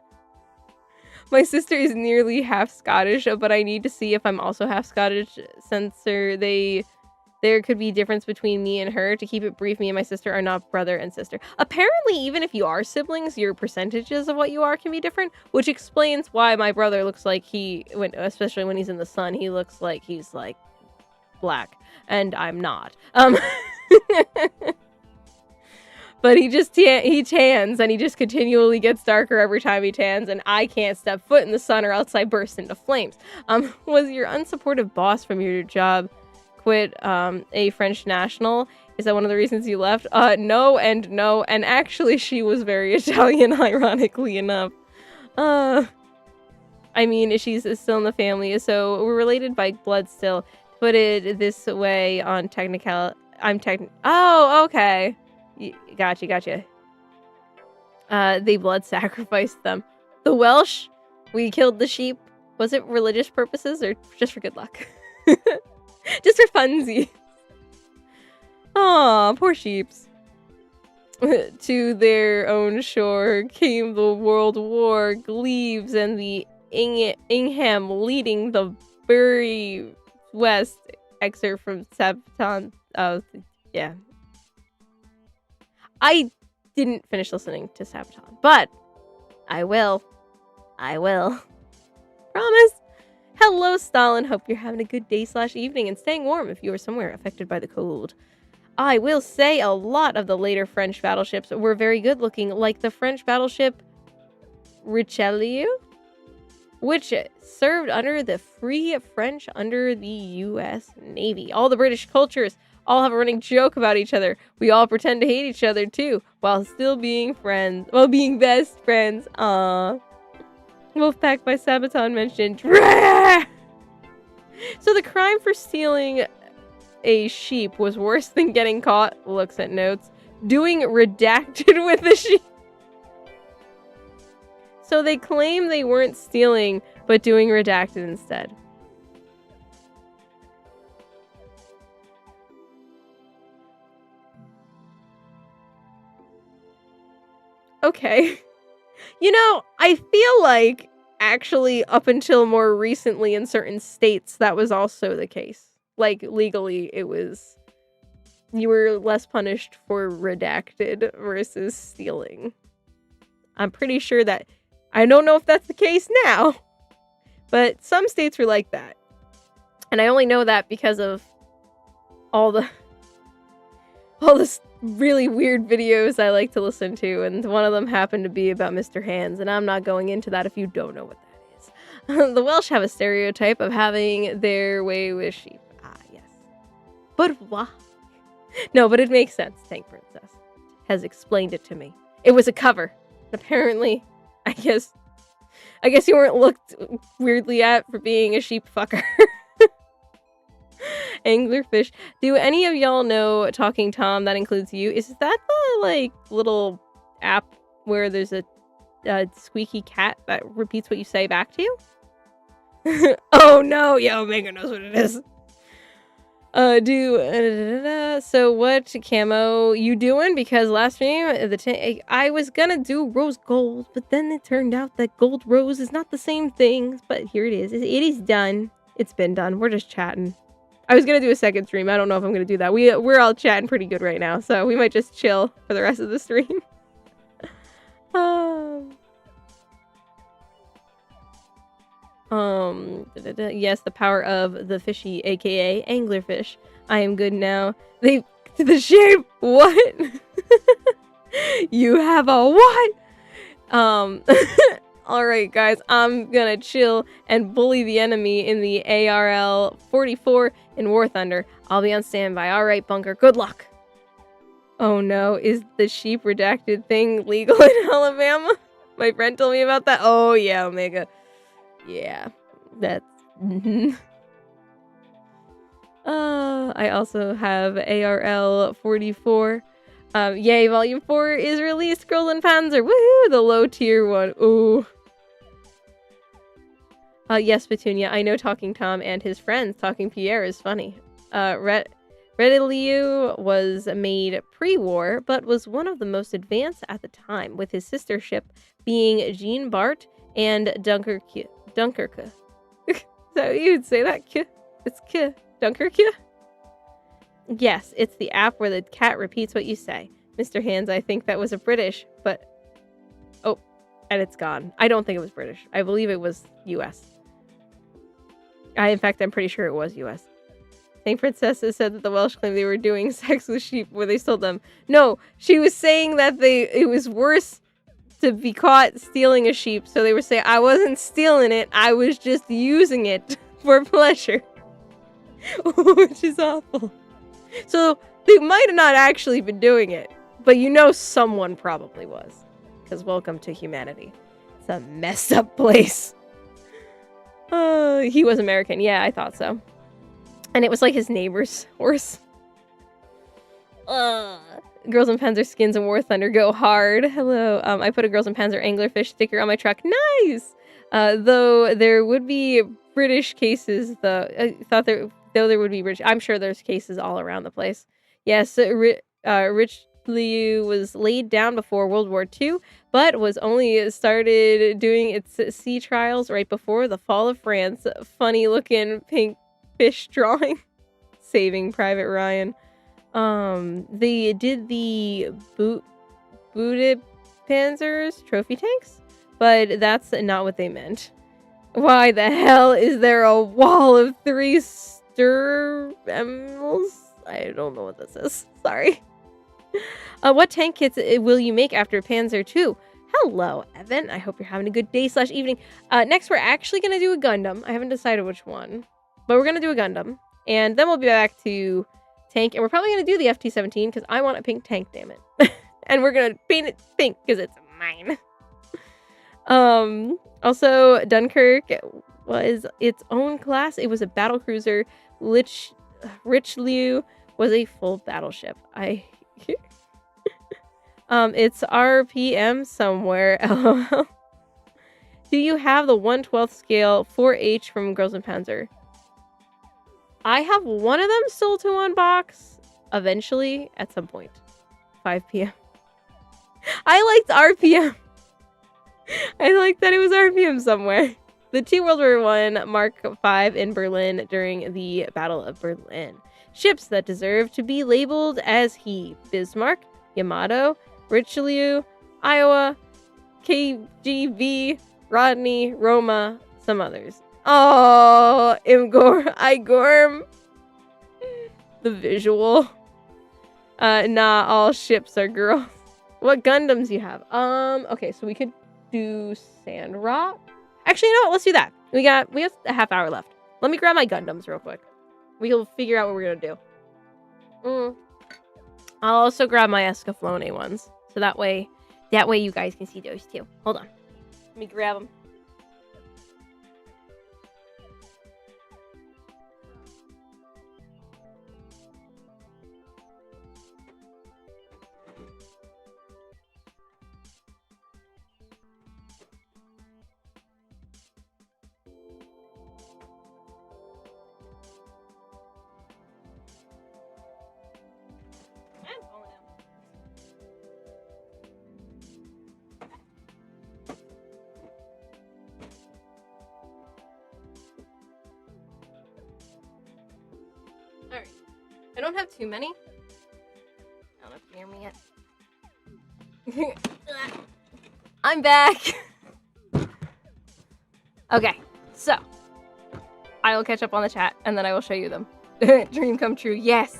My sister is nearly half Scottish, but I need to see if I'm also half Scottish since there could be difference between me and her. To keep it brief, me and my sister are not brother and sister. Apparently, even if you are siblings, your percentages of what you are can be different, which explains why my brother looks like especially when he's in the sun, he looks like he's like black, and I'm not. But he tans, and he just continually gets darker every time he tans, and I can't step foot in the sun or else I burst into flames. Was your unsupportive boss from your job quit a French national? Is that one of the reasons you left? No and no, and actually she was very Italian, ironically enough. I mean, she's still in the family, so we're related by blood still. Put it this way on technical... Oh, okay. Gotcha. They blood sacrificed them. The Welsh, we killed the sheep. Was it religious purposes or just for good luck? Just for funsies. Aw, poor sheeps. To their own shore came the World War, Gleaves and the Ingham leading the Bury West. Excerpt from Sabaton. Oh, yeah. I didn't finish listening to Sabaton, but I will. Promise. Hello, Stalin. Hope you're having a good day/evening and staying warm if you are somewhere affected by the cold. I will say a lot of the later French battleships were very good looking, like the French battleship Richelieu, which served under the Free French under the U.S. Navy. All the British cultures all have a running joke about each other. We all pretend to hate each other too, while still being friends. While being best friends. Aww. Wolfpack by Sabaton mentioned. So the crime for stealing a sheep was worse than getting caught. Looks at notes. Doing redacted with the sheep. So they claim they weren't stealing, but doing redacted instead. Okay. You know, I feel like actually up until more recently in certain states, that was also the case. Like legally, you were less punished for redacted versus stealing. I'm pretty sure that, I don't know if that's the case now, but some states were like that. And I only know that because of all the really weird videos I like to listen to, and one of them happened to be about Mr. Hands, and I'm not going into that if you don't know what that is. The Welsh have a stereotype of having their way with sheep. Ah, yes. But why? No, but it makes sense. Tank Princess has explained it to me. It was a cover. Apparently, I guess you weren't looked weirdly at for being a sheep fucker. Anglerfish. Do any of y'all know Talking Tom? That includes you. Is that the like little app where there's a squeaky cat that repeats what you say back to you? Oh no, yo, Megan knows what it is. So what camo you doing? Because last stream I was gonna do rose gold, but then it turned out that gold rose is not the same thing. But here it is. It is done. It's been done. We're just chatting. I was gonna do a second stream. I don't know if I'm gonna do that. We're all chatting pretty good right now, so we might just chill for the rest of the stream. Yes, the power of the fishy, aka anglerfish. I am good now. The shape. What? You have a what? Alright guys, I'm gonna chill and bully the enemy in the ARL 44 in War Thunder. I'll be on standby. Alright, Bunker, good luck. Oh no, is the sheep redacted thing legal in Alabama? My friend told me about that. Oh yeah, Omega. Yeah, that's... I also have ARL 44. Yay, Volume 4 is released. Girls and Panzer. Woohoo! The low tier one. Ooh. Yes, Petunia. I know Talking Tom and his friends. Talking Pierre is funny. Rediliu was made pre-war, but was one of the most advanced at the time, with his sister ship being Jean Bart and Dunkerque. So you'd say that? It's Dunkerque? Yes, it's the app where the cat repeats what you say. Mr. Hands, I think that was a British, but... Oh, and it's gone. I don't think it was British. I believe it was US. In fact, I'm pretty sure it was US. St. Princessa said that the Welsh claimed they were doing sex with sheep where they stole them. No, she was saying that it was worse to be caught stealing a sheep, so they were saying, I wasn't stealing it, I was just using it for pleasure. Which is awful. So, they might have not actually been doing it, but you know someone probably was. Because welcome to humanity. It's a messed up place. He was American. Yeah, I thought so. And it was like his neighbor's horse. Girls and Panzer skins and War Thunder go hard. Hello. I put a Girls and Panzer anglerfish sticker on my truck. Nice! Though there would be British cases, though. I thought there would be British. I'm sure there's cases all around the place. Yes, Richelieu was laid down before World War II, but was only started doing its sea trials right before the fall of France. Funny looking pink fish drawing. Saving Private Ryan. They did the booted Panzers trophy tanks, but that's not what they meant. Why the hell is there a wall of 3 Sturmels? I don't know what this is. Sorry. What tank kits will you make after Panzer 2? Hello, Evan. I hope you're having a good day / evening. Next, we're actually going to do a Gundam. I haven't decided which one, but we're going to do a Gundam. And then we'll be back to tank. And we're probably going to do the FT-17 because I want a pink tank, damn it. And we're going to paint it pink because it's mine. Also, Dunkirk was its own class. It was a battle cruiser. Richelieu was a full battleship. It's RPM somewhere. LOL. Do you have the 1/12 scale 4H from Girls and Panzer? I have one of them still to unbox. Eventually, at some point. 5 p.m. I liked RPM. I liked that it was RPM somewhere. The 2 World War I Mark V in Berlin during the Battle of Berlin. Ships that deserve to be labeled as he. Bismarck, Yamato, Richelieu, Iowa, KGB, Rodney, Roma, some others. Oh, Igorm. The visual. Nah, all ships are girls. What Gundams you have? Okay, so we could do Sandrock. Actually, you know what? Let's do that. We have a half hour left. Let me grab my Gundams real quick. We'll figure out what we're gonna do. I'll also grab my Escaflowne ones, so that way you guys can see those too. Hold on. Let me grab them. Alright. I don't have too many. I don't know if you hear me yet. I'm back! Okay, so. I will catch up on the chat, and then I will show you them. Dream come true, yes!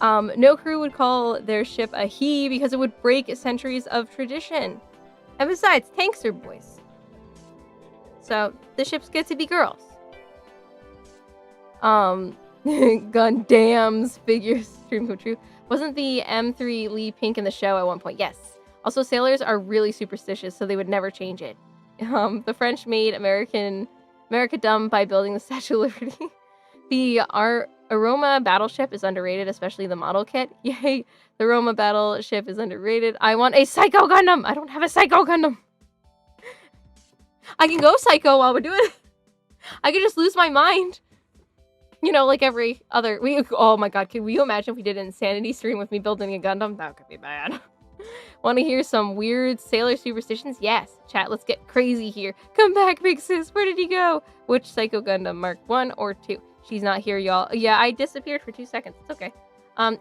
No crew would call their ship a he because it would break centuries of tradition. And besides, tanks are boys. So, the ships get to be girls. Gundam's figures dream come true. Wasn't the M3 Lee pink in the show at one point? Yes. Also, sailors are really superstitious, so they would never change it. The French made America dumb by building the Statue of Liberty. The Aroma battleship is underrated, especially the model kit. Yay, the Roma battleship is underrated. I want a Psycho Gundam. I don't have a Psycho Gundam. I can go Psycho while we're doing it. I could just lose my mind. You know, like every other... Oh my god, can you imagine if we did an Insanity stream with me building a Gundam? That could be bad. Want to hear some weird sailor superstitions? Yes. Chat, let's get crazy here. Come back, big sis. Where did he go? Which Psycho Gundam, Mark 1 or 2? She's not here, y'all. Yeah, I disappeared for 2 seconds. It's okay.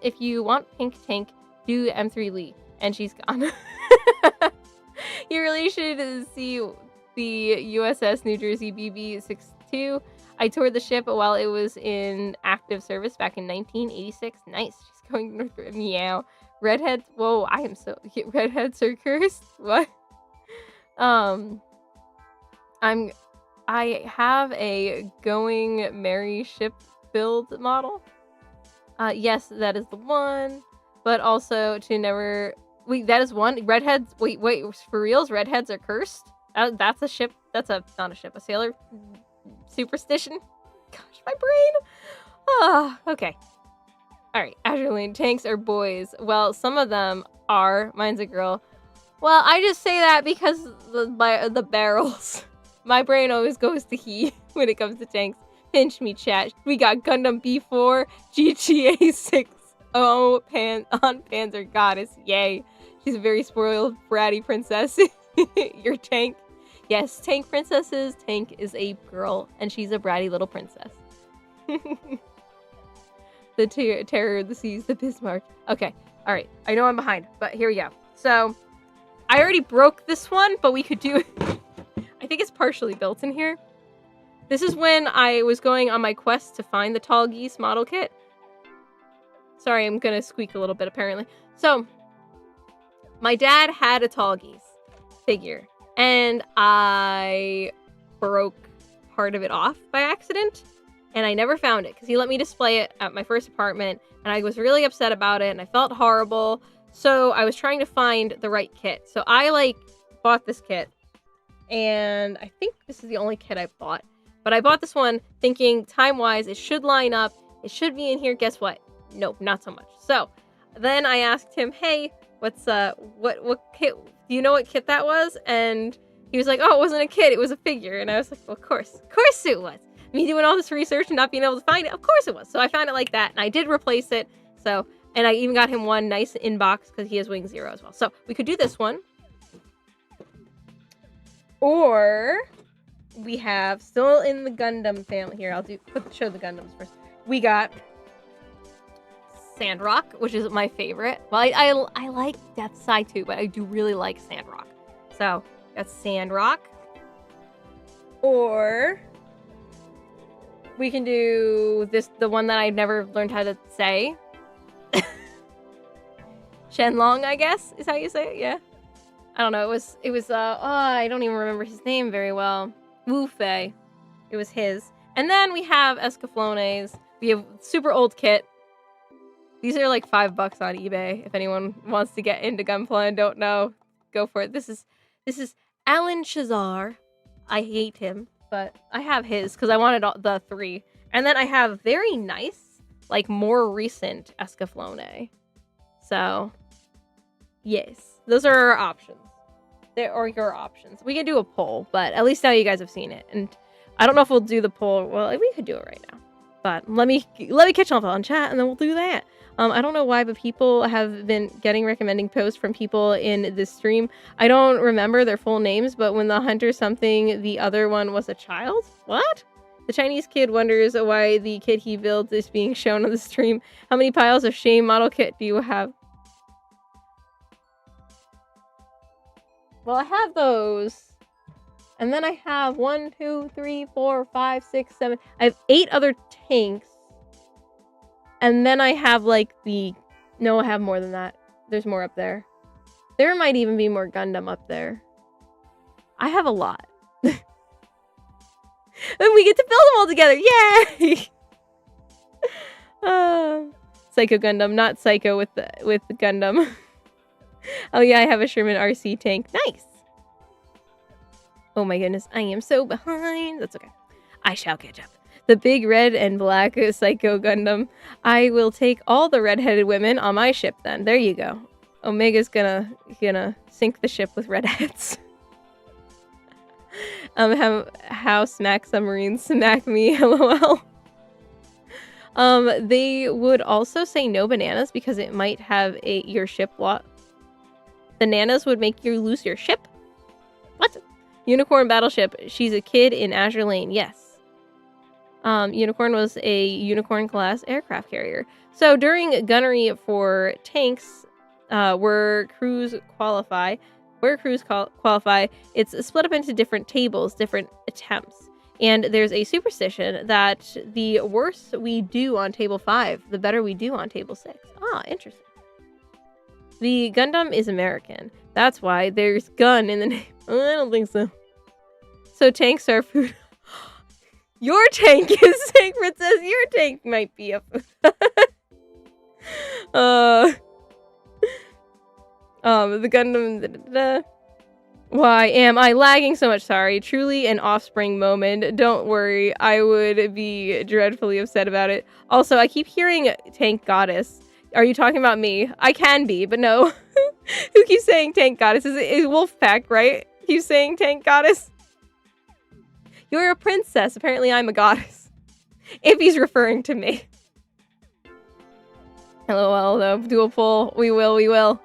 If you want Pink Tank, do M3 Lee. And she's gone. You really should see the USS New Jersey BB-62. I toured the ship while it was in active service back in 1986. Nice. She's going north. Meow. Redheads. Whoa, I am so... Redheads are cursed? What? I have a Going Merry ship build model. Yes, that is the one. But also to never... Wait, that is one? Redheads... Wait, for reals? Redheads are cursed? That's a ship... Not a ship. A sailor superstition? Gosh, my brain! Ah, okay. Alright, Azurlane, tanks are boys. Well, some of them are. Mine's a girl. Well, I just say that because the barrels. My brain always goes to he when it comes to tanks. Pinch me, chat. We got Gundam B4, GTA 6. Oh, on Panzer Goddess. Yay. She's a very spoiled, bratty princess. Your tank. Yes, tank princesses. Tank is a girl, and she's a bratty little princess. The terror of the seas, the Bismarck. Okay, alright. I know I'm behind, but here we go. So, I already broke this one, but we could do it. I think it's partially built in here. This is when I was going on my quest to find the Tall Geese model kit. Sorry, I'm gonna squeak a little bit, apparently. So, my dad had a Tall Geese figure, and I broke part of it off by accident. And I never found it because he let me display it at my first apartment, and I was really upset about it, and I felt horrible. So I was trying to find the right kit. So I bought this kit, and I think this is the only kit I bought. But I bought this one thinking time-wise it should line up, it should be in here. Guess what? Nope, not so much. So then I asked him, hey, what kit? Do you know what kit that was? And he was like, oh, it wasn't a kit, it was a figure. And I was like, well, of course it was. Me doing all this research and not being able to find it, of course it was. So I found it like that, and I did replace it. So, and I even got him one nice inbox because he has Wing Zero as well. So we could do this one, or we have still in the Gundam family here. I'll show the Gundams first. We got Sandrock, which is my favorite. Well, I like Death Side too, but I do really like Sandrock. So that's Sandrock, or we can do the one that I've never learned how to say. Shenlong, I guess, is how you say it, yeah. I don't know, it was, I don't even remember his name very well. Wu Fei. It was his. And then we have Escaflones. We have super old kit. These are like $5 on eBay. If anyone wants to get into Gunpla and don't know, go for it. This is Alan Shazar. I hate him, but I have his because I wanted the 3. And then I have very nice, like more recent Escaflowne. So, yes, those are our options. There are your options. We can do a poll, but at least now you guys have seen it. And I don't know if we'll do the poll. Well, we could do it right now. But let me catch up on chat, and then we'll do that. I don't know why, but people have been recommending posts from people in this stream. I don't remember their full names, but when the hunter something, the other one was a child? What? The Chinese kid wonders why the kid he built is being shown on the stream. How many piles of shame model kit do you have? Well, I have those. And then I have 1, 2, 3, 4, 5, 6, 7. I have 8 other tanks. And then I have no, I have more than that. There's more up there. There might even be more Gundam up there. I have a lot. And we get to build them all together. Yay! Psycho Gundam, not Psycho with the Gundam. Oh yeah, I have a Sherman RC tank. Nice. Oh my goodness, I am so behind. That's okay. I shall catch up. The big red and black Psycho Gundam. I will take all the redheaded women on my ship then. There you go. Omega's gonna sink the ship with redheads. How smack submarines smack me, lol. They would also say no bananas because it might have your ship lot. Bananas would make you lose your ship? What? Unicorn battleship. She's a kid in Azure Lane. Yes. Unicorn was a Unicorn class aircraft carrier. So during gunnery for tanks, where crews qualify, it's split up into different tables, different attempts. And there's a superstition that the worse we do on table 5, the better we do on table 6. Ah, interesting. The Gundam is American. That's why there's gun in the name. I don't think so. So tanks are food. Your tank is Tank Princess. Your tank might be a food. The Gundam. Why am I lagging so much? Sorry. Truly an offspring moment. Don't worry. I would be dreadfully upset about it. Also, I keep hearing Tank Goddess. Are you talking about me? I can be, but no. Who keeps saying Tank Goddess? Is Wolfpack, right? Keeps saying Tank Goddess? You're a princess. Apparently I'm a goddess. If he's referring to me. LOL though. Do a poll. We will.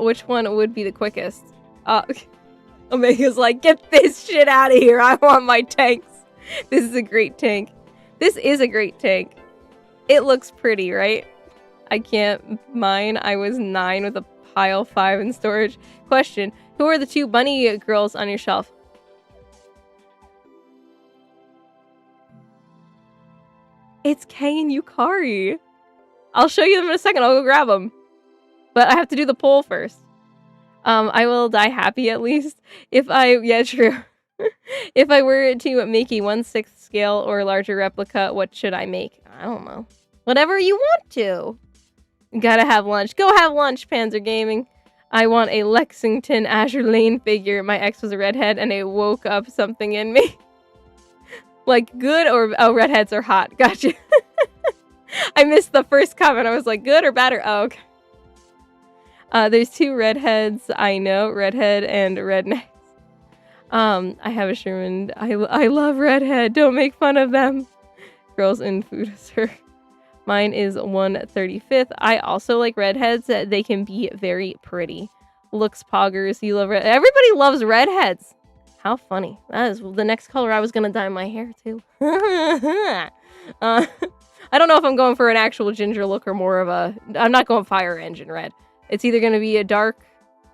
Which one would be the quickest? Omega's like, get this shit out of here. I want my tanks. This is a great tank. This is a great tank. It looks pretty, right? I can't mine. I was 9 with a pile 5 in storage. Question. Who are the 2 bunny girls on your shelf? It's Kay and Yukari. I'll show you them in a second. I'll go grab them. But I have to do the poll first. I will die happy at least. Yeah, true. If I were to make a 1/6 scale or larger replica, what should I make? I don't know. Whatever you want to. Gotta have lunch. Go have lunch, Panzer Gaming. I want a Lexington Azure Lane figure. My ex was a redhead and it woke up something in me. Like good or... Oh, redheads are hot. Gotcha. I missed the first comment. I was like, good or bad or... Oh, okay. There's 2 redheads. I know. Redhead and redneck. I have a Sherman. I love redhead. Don't make fun of them. Girls in food, sir. Mine is 1/35. I also like redheads. They can be very pretty. Looks poggers. You love red. Everybody loves redheads. How funny. That is the next color I was gonna dye my hair to. I don't know if I'm going for an actual ginger look or more of a... I'm not going fire engine red. It's either gonna be a dark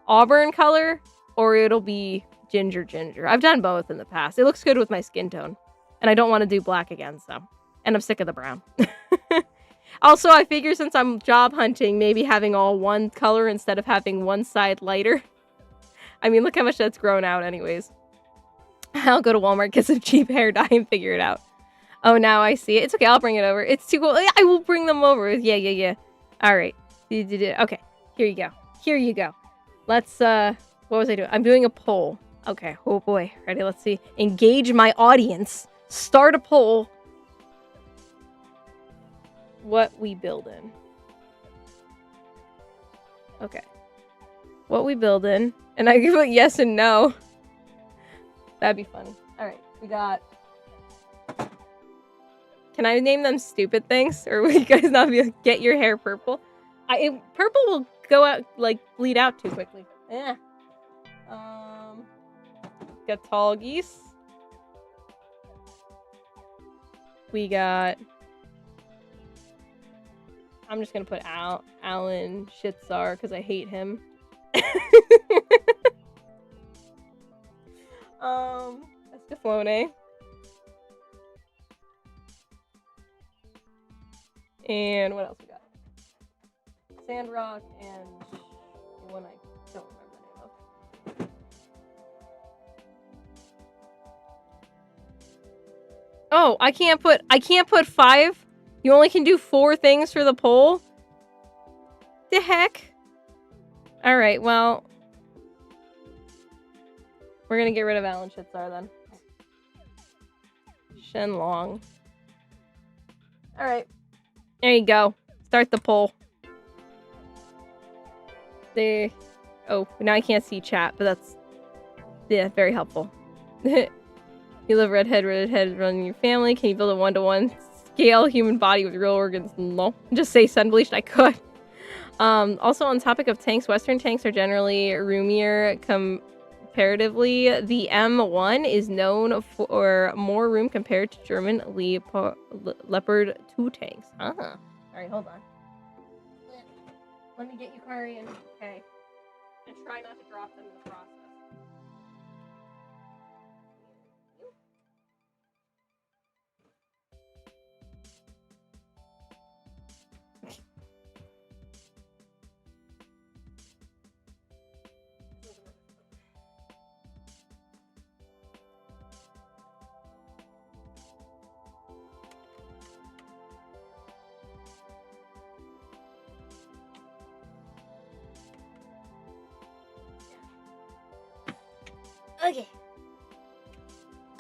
auburn color or it'll be ginger. I've done both in the past. It looks good with my skin tone. And I don't want to do black again, so... And I'm sick of the brown. Also, I figure since I'm job hunting, maybe having all one color instead of having one side lighter. I mean, look how much that's grown out anyways. I'll go to Walmart, get some cheap hair dye, and figure it out. Oh, now I see it. It's okay, I'll bring it over. It's too cool. I will bring them over. Yeah. Alright. Okay, here you go. Let's, what was I doing? I'm doing a poll. Okay, oh boy. Ready, let's see. Engage my audience. Start a poll. What we build in. Okay. What we build in. And I can put yes and no. That'd be funny. Alright, we got... Can I name them stupid things? Or will you guys not be like, get your hair purple? Purple will go out, like, bleed out too quickly. Yeah. Got tall geese. We got... I'm just gonna put Alan Shitzar because I hate him. Escaflowne. And what else we got? Sandrock and one I don't remember the name of. Oh, I can't put 5. You only can do 4 things for the poll? The heck? Alright, well... We're gonna get rid of Alan Shitsar then. Shenlong. Alright. There you go. Start the poll. There. Oh, now I can't see chat, but that's... Yeah, very helpful. You live redhead, running your family. Can you build a 1-to-1 scale human body with real organs? No. Just say sun bleached, I could. Also on topic of tanks, Western tanks are generally roomier comparatively. The M1 is known for more room compared to German Leopard 2 tanks. Alright, hold on. Let me get you, Kari, and okay. And try not to drop them in the process.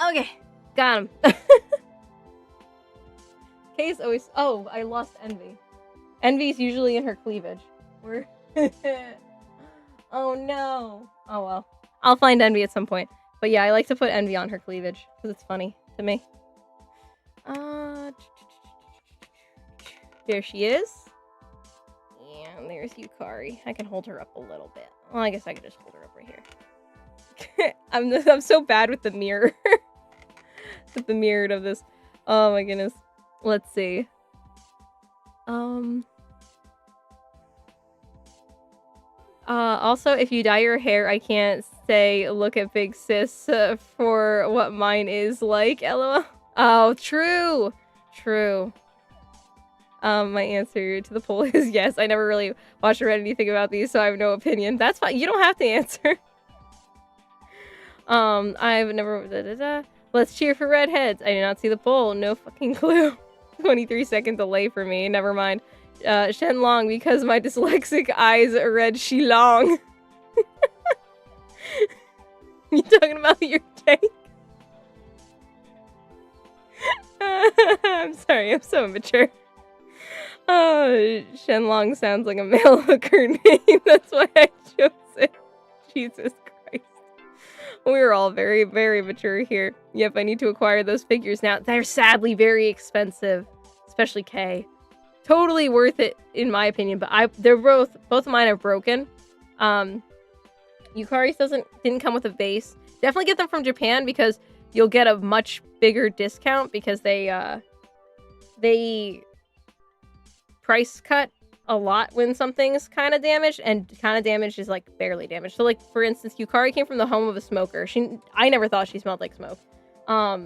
Okay. Got him. Kay's always... Oh, I lost Envy. Envy's usually in her cleavage. Oh, no. Oh, well. I'll find Envy at some point. But yeah, I like to put Envy on her cleavage. Because it's funny to me. There she is. And there's Yukari. I can hold her up a little bit. Well, I guess I could just hold her up right here. I'm so bad with the mirror. With the mirrored of this. Oh my goodness. Let's see. Also, if you dye your hair, I can't say look at Big Sis for what mine is like, lol. Oh, true. True. My answer to the poll is yes. I never really watched or read anything about these, so I have no opinion. That's fine. You don't have to answer. I've never... Let's cheer for redheads. I did not see the poll. No fucking clue. 23-second delay for me. Never mind. Shenlong, because my dyslexic eyes read Shilong. You talking about your tank? I'm sorry, I'm so immature. Oh, Shenlong sounds like a male hooker name. That's why I chose it. Jesus Christ. We're all very, very mature here. Yep, I need to acquire those figures now. They're sadly very expensive. Especially K. Totally worth it, in my opinion, but they're both of mine are broken. Yukari's didn't come with a base. Definitely get them from Japan because you'll get a much bigger discount because they price cut a lot when something's kind of damaged, and kind of damaged is like barely damaged. So like for instance, Yukari came from the home of a smoker. I never thought she smelled like smoke. I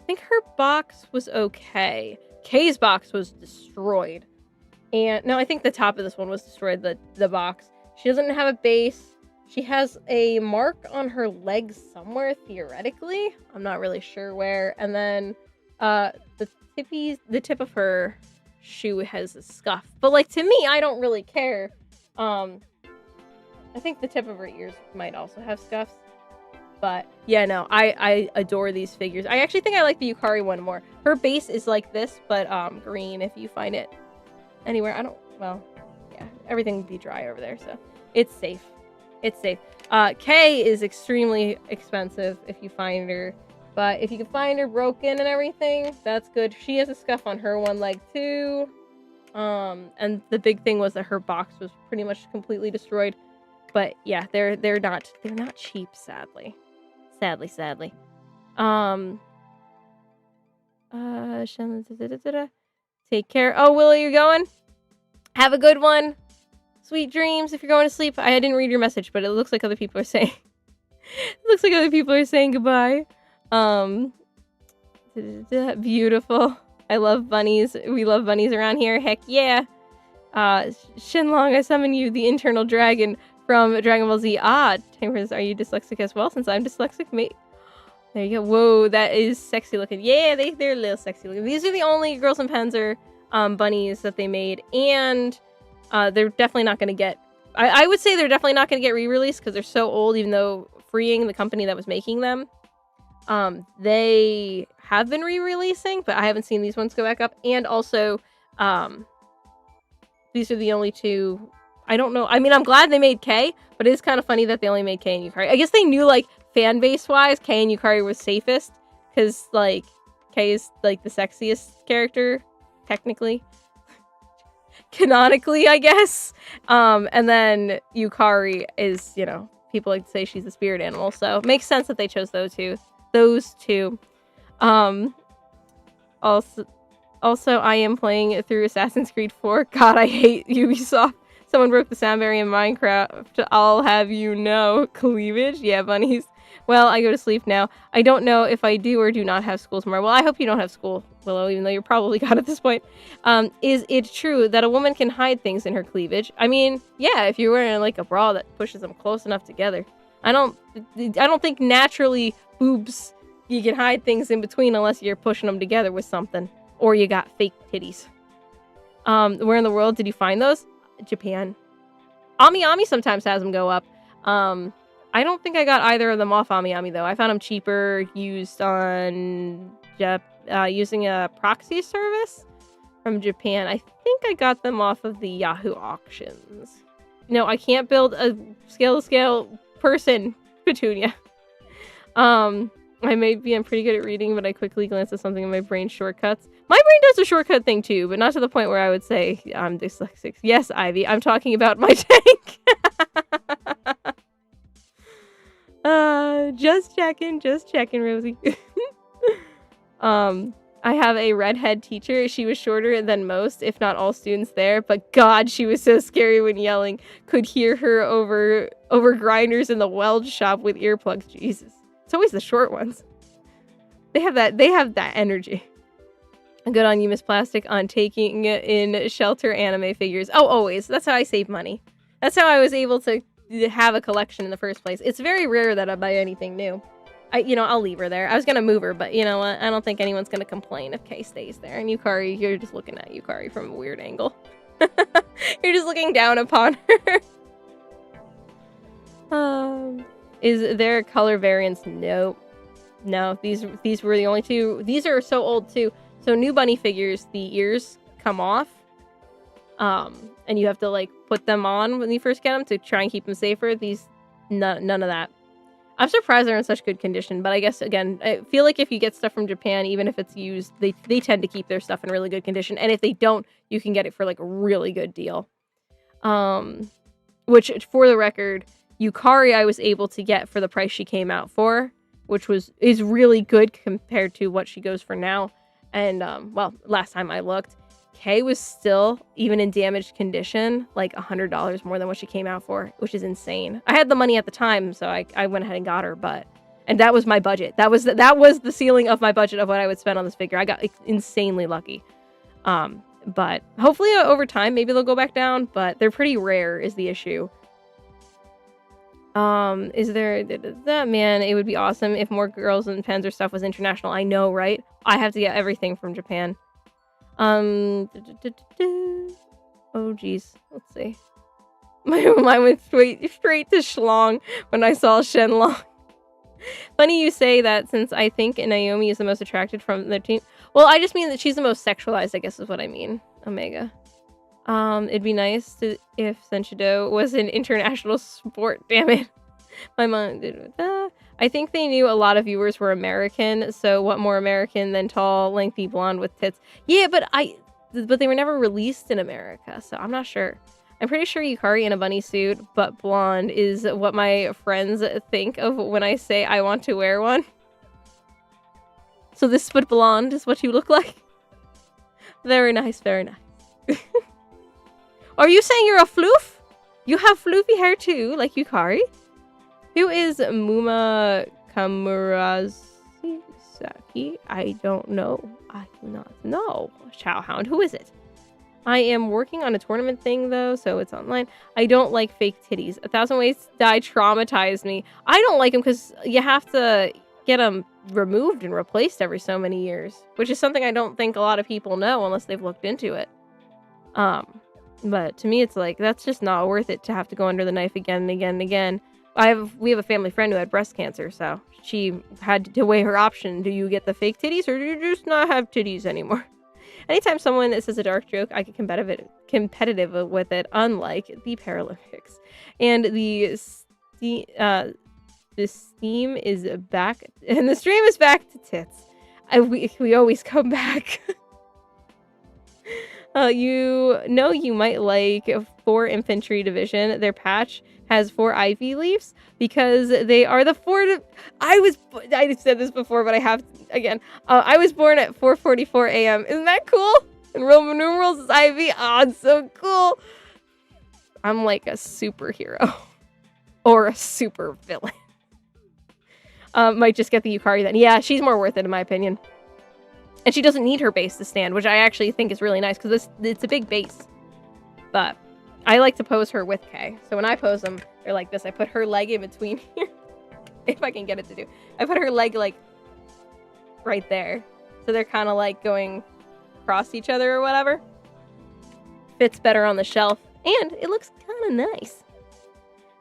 think her box was okay. Kay's box was destroyed. And no, I think the top of this one was destroyed, the box. She doesn't have a base. She has a mark on her leg somewhere, theoretically. I'm not really sure where. And then the tip of her shoe has a scuff. But like to me, I don't really care. I think the tip of her ears might also have scuffs. But yeah, no, I adore these figures. I actually think I like the Yukari one more. Her base is like this, but green if you find it anywhere. Well, yeah, everything would be dry over there, so it's safe. It's safe. K is extremely expensive if you find her, but if you can find her broken and everything, that's good. She has a scuff on her one leg too. And the big thing was that her box was pretty much completely destroyed. But yeah, they're not cheap, sadly. Sadly. Take care. Oh, Willow, you're going? Have a good one. Sweet dreams if you're going to sleep. I didn't read your message, but it looks like other people are saying goodbye. Beautiful. I love bunnies. We love bunnies around here. Heck yeah. Shenlong, I summon you, the internal dragon from Dragon Ball Z. Tamers, are you dyslexic as well? Since I'm dyslexic, mate. There you go. Whoa, that is sexy looking. Yeah, they're a little sexy looking. These are the only Girls and Panzer bunnies that they made, and they're definitely not going to get. I would say they're definitely not going to get re-released because they're so old. Even though Freeing, the company that was making them, they have been re-releasing, but I haven't seen these ones go back up. And also, these are the only two. I don't know. I mean, I'm glad they made K, but it is kind of funny that they only made K and Yukari. I guess they knew, like, fan base wise, K and Yukari was safest because, like, K is, like, the sexiest character, technically. Canonically, I guess. And then Yukari is, you know, people like to say she's a spirit animal, so it makes sense that they chose those two. Also, I am playing through Assassin's Creed 4. God, I hate Ubisoft. Someone broke the sound barrier in Minecraft. I'll have you know. Cleavage? Yeah, bunnies. Well, I go to sleep now. I don't know if I do or do not have school tomorrow. Well, I hope you don't have school, Willow, even though you're probably gone at this point. Is it true that a woman can hide things in her cleavage? I mean, yeah, if you're wearing, like, a bra that pushes them close enough together. I don't think naturally boobs, you can hide things in between unless you're pushing them together with something. Or you got fake titties. Where in the world did you find those? Japan. Ami sometimes has them go up. I don't think I got either of them off Ami, though. I found them cheaper used on using a proxy service from Japan. I think I got them off of the Yahoo auctions. No, I can't build a scale-to-scale person, Petunia. I may be pretty good at reading, but I quickly glance at something in my brain shortcuts. My brain does a shortcut thing too, but not to the point where I would say I'm dyslexic. Yes, Ivy, I'm talking about my tank. Just checking, Rosie. I have a redhead teacher. She was shorter than most, if not all students there, but God, she was so scary when yelling. Could hear her over grinders in the weld shop with earplugs. Jesus. It's always the short ones. They have that energy. Good on you, Miss Plastic, on taking in shelter anime figures. Oh, always. That's how I save money. That's how I was able to have a collection in the first place. It's very rare that I buy anything new. I'll leave her there. I was gonna move her, but you know what? I don't think anyone's gonna complain if Kay stays there. And Yukari, you're just looking at Yukari from a weird angle. You're just looking down upon her. Is there color variants? Nope. No, these were the only two. These are so old too. So new bunny figures, the ears come off. And you have to like put them on when you first get them to try and keep them safer. None of that. I'm surprised they're in such good condition, but I guess again, I feel like if you get stuff from Japan, even if it's used, they tend to keep their stuff in really good condition. And if they don't, you can get it for like a really good deal. Which for the record, Yukari I was able to get for the price she came out for, which is really good compared to what she goes for now. And well, last time I looked, Kay was still, even in damaged condition, like $100 more than what she came out for, which is insane. I had the money at the time, so I went ahead and got her, and that was my budget. That was the ceiling of my budget of what I would spend on this figure. I got insanely lucky. But hopefully over time, maybe they'll go back down, but they're pretty rare is the issue. Is there that man? It would be awesome if more Girls and Panzer stuff was international. I know, right? I have to get everything from Japan. Oh geez, let's see. Mine went straight to Schlong when I saw Shenlong. Funny you say that, since I think Naomi is the most attracted from their team. Well, I just mean that she's the most sexualized, I guess is what I mean. Omega. It'd be nice if Senshido was an international sport, damn it. My mom did that. I think they knew a lot of viewers were American, so what more American than tall, lengthy, blonde with tits? Yeah, but they were never released in America, so I'm not sure. I'm pretty sure Yukari in a bunny suit, but blonde, is what my friends think of when I say I want to wear one. So this but blonde is what you look like? Very nice, very nice. Are you saying you're a floof? You have floofy hair too, like Yukari? Who is Muma Kamurasaki? I don't know. I do not know. Chowhound, who is it? I am working on a tournament thing though, so it's online. I don't like fake titties. 1,000 Ways to Die traumatized me. I don't like them because you have to get them removed and replaced every so many years, which is something I don't think a lot of people know unless they've looked into it. But to me, it's like, that's just not worth it to have to go under the knife again and again and again. We have a family friend who had breast cancer, so she had to weigh her option. Do you get the fake titties or do you just not have titties anymore? Anytime someone says a dark joke, I get competitive with it, unlike the Paralympics. And the steam is back, and the stream is back to tits. We always come back. You might like 4 Infantry Division. Their patch has 4 ivy leaves because they are the 4. I said this before, but I have again. I was born at 4:44 a.m. Isn't that cool? And Roman numerals is ivy. Oh, it's so cool. I'm like a superhero or a super villain. Might just get the Yukari then. Yeah, she's more worth it in my opinion. And she doesn't need her base to stand, which I actually think is really nice because it's a big base. But I like to pose her with Kay. So when I pose them, they're like this. I put her leg in between here. If I can get it to do. I put her leg like right there. So they're kind of like going across each other or whatever. Fits better on the shelf. And it looks kind of nice.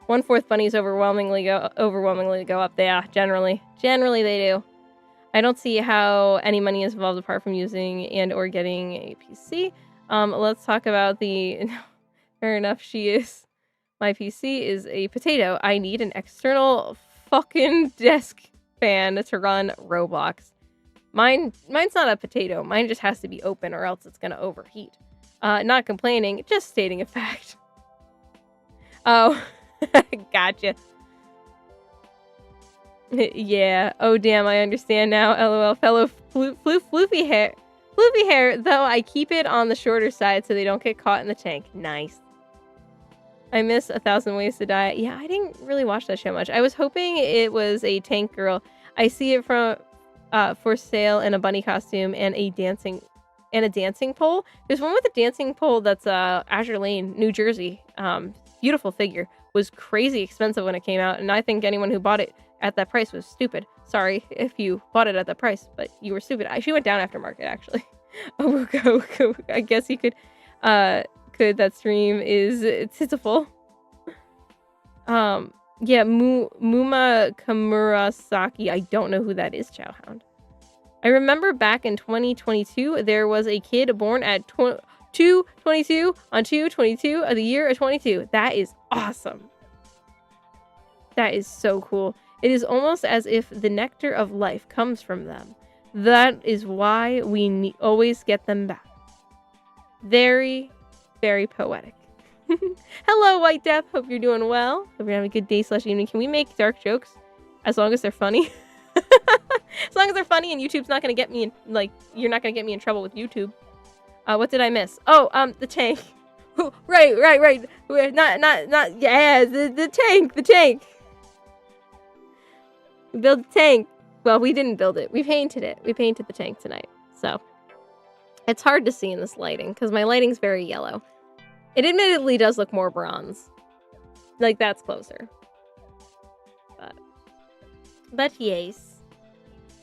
1/4 bunnies overwhelmingly go up. Yeah, generally they do. I don't see how any money is involved apart from using and or getting a PC. Let's talk about the... Fair enough, she is. My PC is a potato. I need an external fucking desk fan to run Roblox. Mine's not a potato. Mine just has to be open or else it's going to overheat. Not complaining, just stating a fact. Oh, gotcha. Yeah. Oh, damn, I understand now. LOL, fellow floofy hair. Floofy hair, though I keep it on the shorter side so they don't get caught in the tank. Nice. I miss 1,000 Ways to Die. Yeah, I didn't really watch that show much. I was hoping it was a tank girl. I see it from for sale in a bunny costume and a dancing pole. There's one with a dancing pole that's Azure Lane, New Jersey. Beautiful figure. Was crazy expensive when it came out, and I think anyone who bought it at that price was stupid. Sorry if you bought it at that price, but you were stupid. She went down after market, actually. Oh, go. I guess you could. That stream is pitiful. Yeah, Muma Kamurasaki. I don't know who that is, Chowhound. I remember back in 2022, there was a kid born at 2/22 on 2/22 of the year of 22. That is awesome. That is so cool. It is almost as if the nectar of life comes from them. That is why we always get them back. Very, very poetic. Hello, White Death. Hope you're doing well. Hope you're having a good day/evening. Can we make dark jokes? As long as they're funny. As long as they're funny and YouTube's not going to get me in, like, you're not going to get me in trouble with YouTube. What did I miss? Oh, the tank. Right. Not, yeah, the tank. We built the tank. Well, we didn't build it. We painted it. We painted the tank tonight. So, it's hard to see in this lighting because my lighting's very yellow. It admittedly does look more bronze. Like, that's closer. But yes.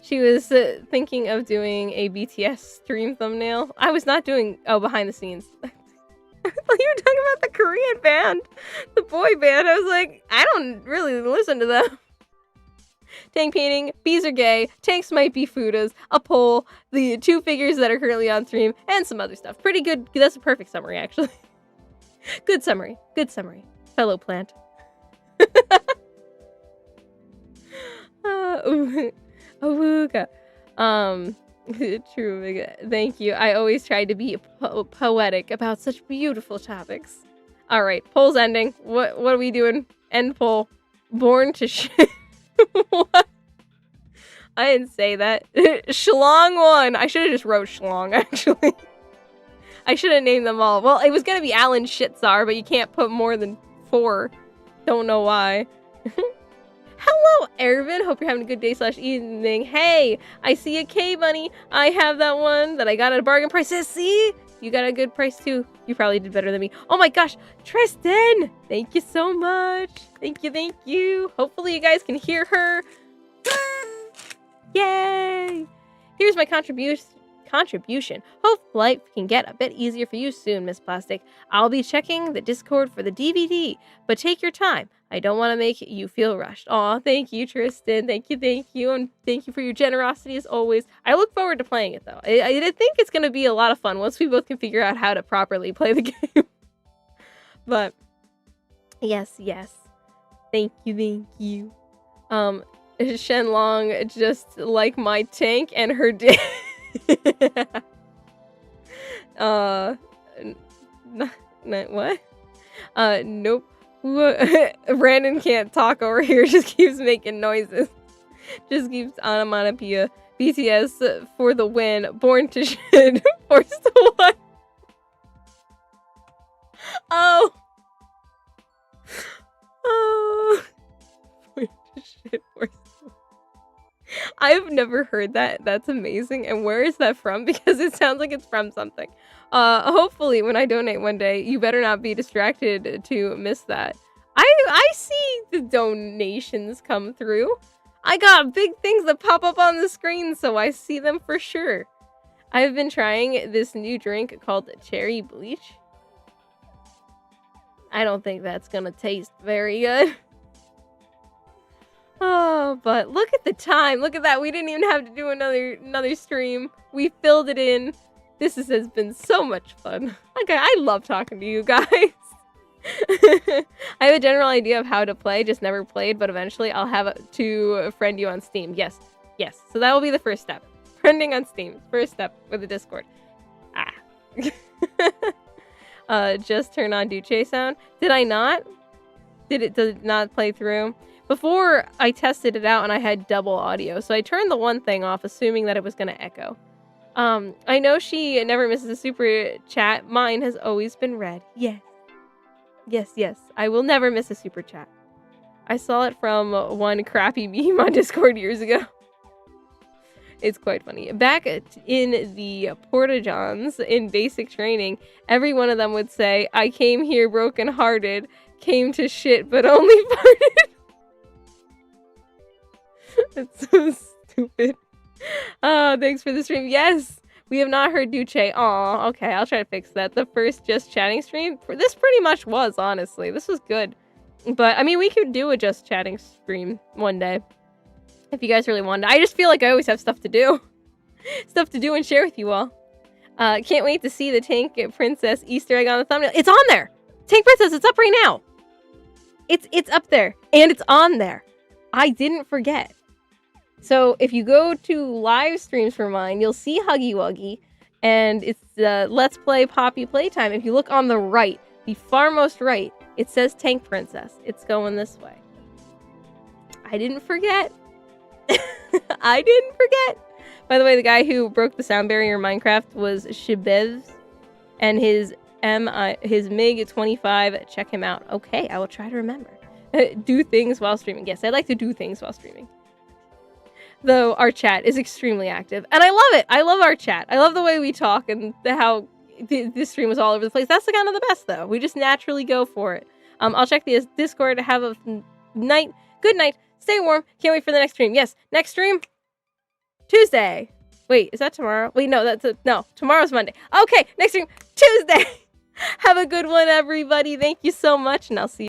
She was thinking of doing a BTS stream thumbnail. I was not doing... Oh, behind the scenes. I thought you were talking about the Korean band. The boy band. I was like, I don't really listen to them. Tank painting. Bees are gay. Tanks might be Fudas. A pole. The 2 figures that are currently on stream. And some other stuff. Pretty good. That's a perfect summary, actually. Good summary. Good summary. Fellow plant. Awooga. True. Thank you. I always try to be poetic about such beautiful topics. All right, poll's ending. What are we doing? End poll. Born to shit. What? I didn't say that. Schlong won. I should have just wrote Schlong, actually. I should have named them all. Well, it was gonna be Alan Shitzar, but you can't put more than 4. Don't know why. Hello, Ervin. Hope you're having a good day/evening. Hey, I see a K-Bunny. I have that one that I got at a bargain price. See? You got a good price, too. You probably did better than me. Oh, my gosh. Tristan, thank you so much. Thank you. Hopefully, you guys can hear her. Yay! Here's my contribution. Hope life can get a bit easier for you soon, Miss Plastic. I'll be checking the Discord for the DVD, but take your time. I don't want to make you feel rushed. Aw, thank you, Tristan. Thank you, and thank you for your generosity as always. I look forward to playing it, though. I think it's going to be a lot of fun once we both can figure out how to properly play the game. But, yes. Thank you. Shenlong, just like my tank and her dick. What? Nope. Brandon can't talk over here, just keeps making noises. Just keeps onomatopoeia. BTS for the win. Born to shit. Forced to what? Oh. Born to shit. Forced to. I've never heard that. That's amazing. And where is that from? Because it sounds like it's from something. Hopefully when I donate one day, you better not be distracted to miss that. I see the donations come through. I got big things that pop up on the screen, so I see them for sure. I've been trying this new drink called Cherry Bleach. I don't think that's gonna taste very good. Oh, but look at the time. Look at that. We didn't even have to do another stream. We filled it in. This has been so much fun. Okay, I love talking to you guys. I have a general idea of how to play, just never played, but eventually I'll have to friend you on Steam. Yes. So that will be the first step. Friending on Steam. First step with the Discord. Just turn on Duce sound. Did I not? Did it not play through? Before I tested it out and I had double audio, so I turned the one thing off, assuming that it was going to echo. I know she never misses a super chat. Mine has always been read. Yes. I will never miss a super chat. I saw it from one crappy meme on Discord years ago. It's quite funny. Back in the Porta-Johns in basic training, every one of them would say, I came here broken-hearted, came to shit, but only farted. That's so stupid. Oh, thanks for the stream. Yes, we have not heard Duce. Aw, okay, I'll try to fix that. The first just chatting stream, this pretty much was, honestly. This was good. But, I mean, we could do a just chatting stream one day. If you guys really wanted. I just feel like I always have stuff to do. Stuff to do and share with you all. Can't wait to see the Tank Princess Easter egg on the thumbnail. It's on there! Tank Princess, it's up right now! It's up there. And it's on there. I didn't forget. So if you go to live streams for mine, you'll see Huggy Wuggy, and it's Let's Play Poppy Playtime. If you look on the right, the farmost right, it says Tank Princess. It's going this way. I didn't forget. I didn't forget. By the way, the guy who broke the sound barrier in Minecraft was Shibevs, and his MiG-25. Check him out. Okay, I will try to remember. Do things while streaming. Yes, I like to do things while streaming. Though our chat is extremely active. And I love it. I love our chat. I love the way we talk and how this stream was all over the place. That's kind of the best, though. We just naturally go for it. I'll check the Discord. Have a night. Good night. Stay warm. Can't wait for the next stream. Yes, next stream, Tuesday. Wait, is that tomorrow? Wait, no, no, tomorrow's Monday. Okay, next stream, Tuesday. Have a good one, everybody. Thank you so much, and I'll see you.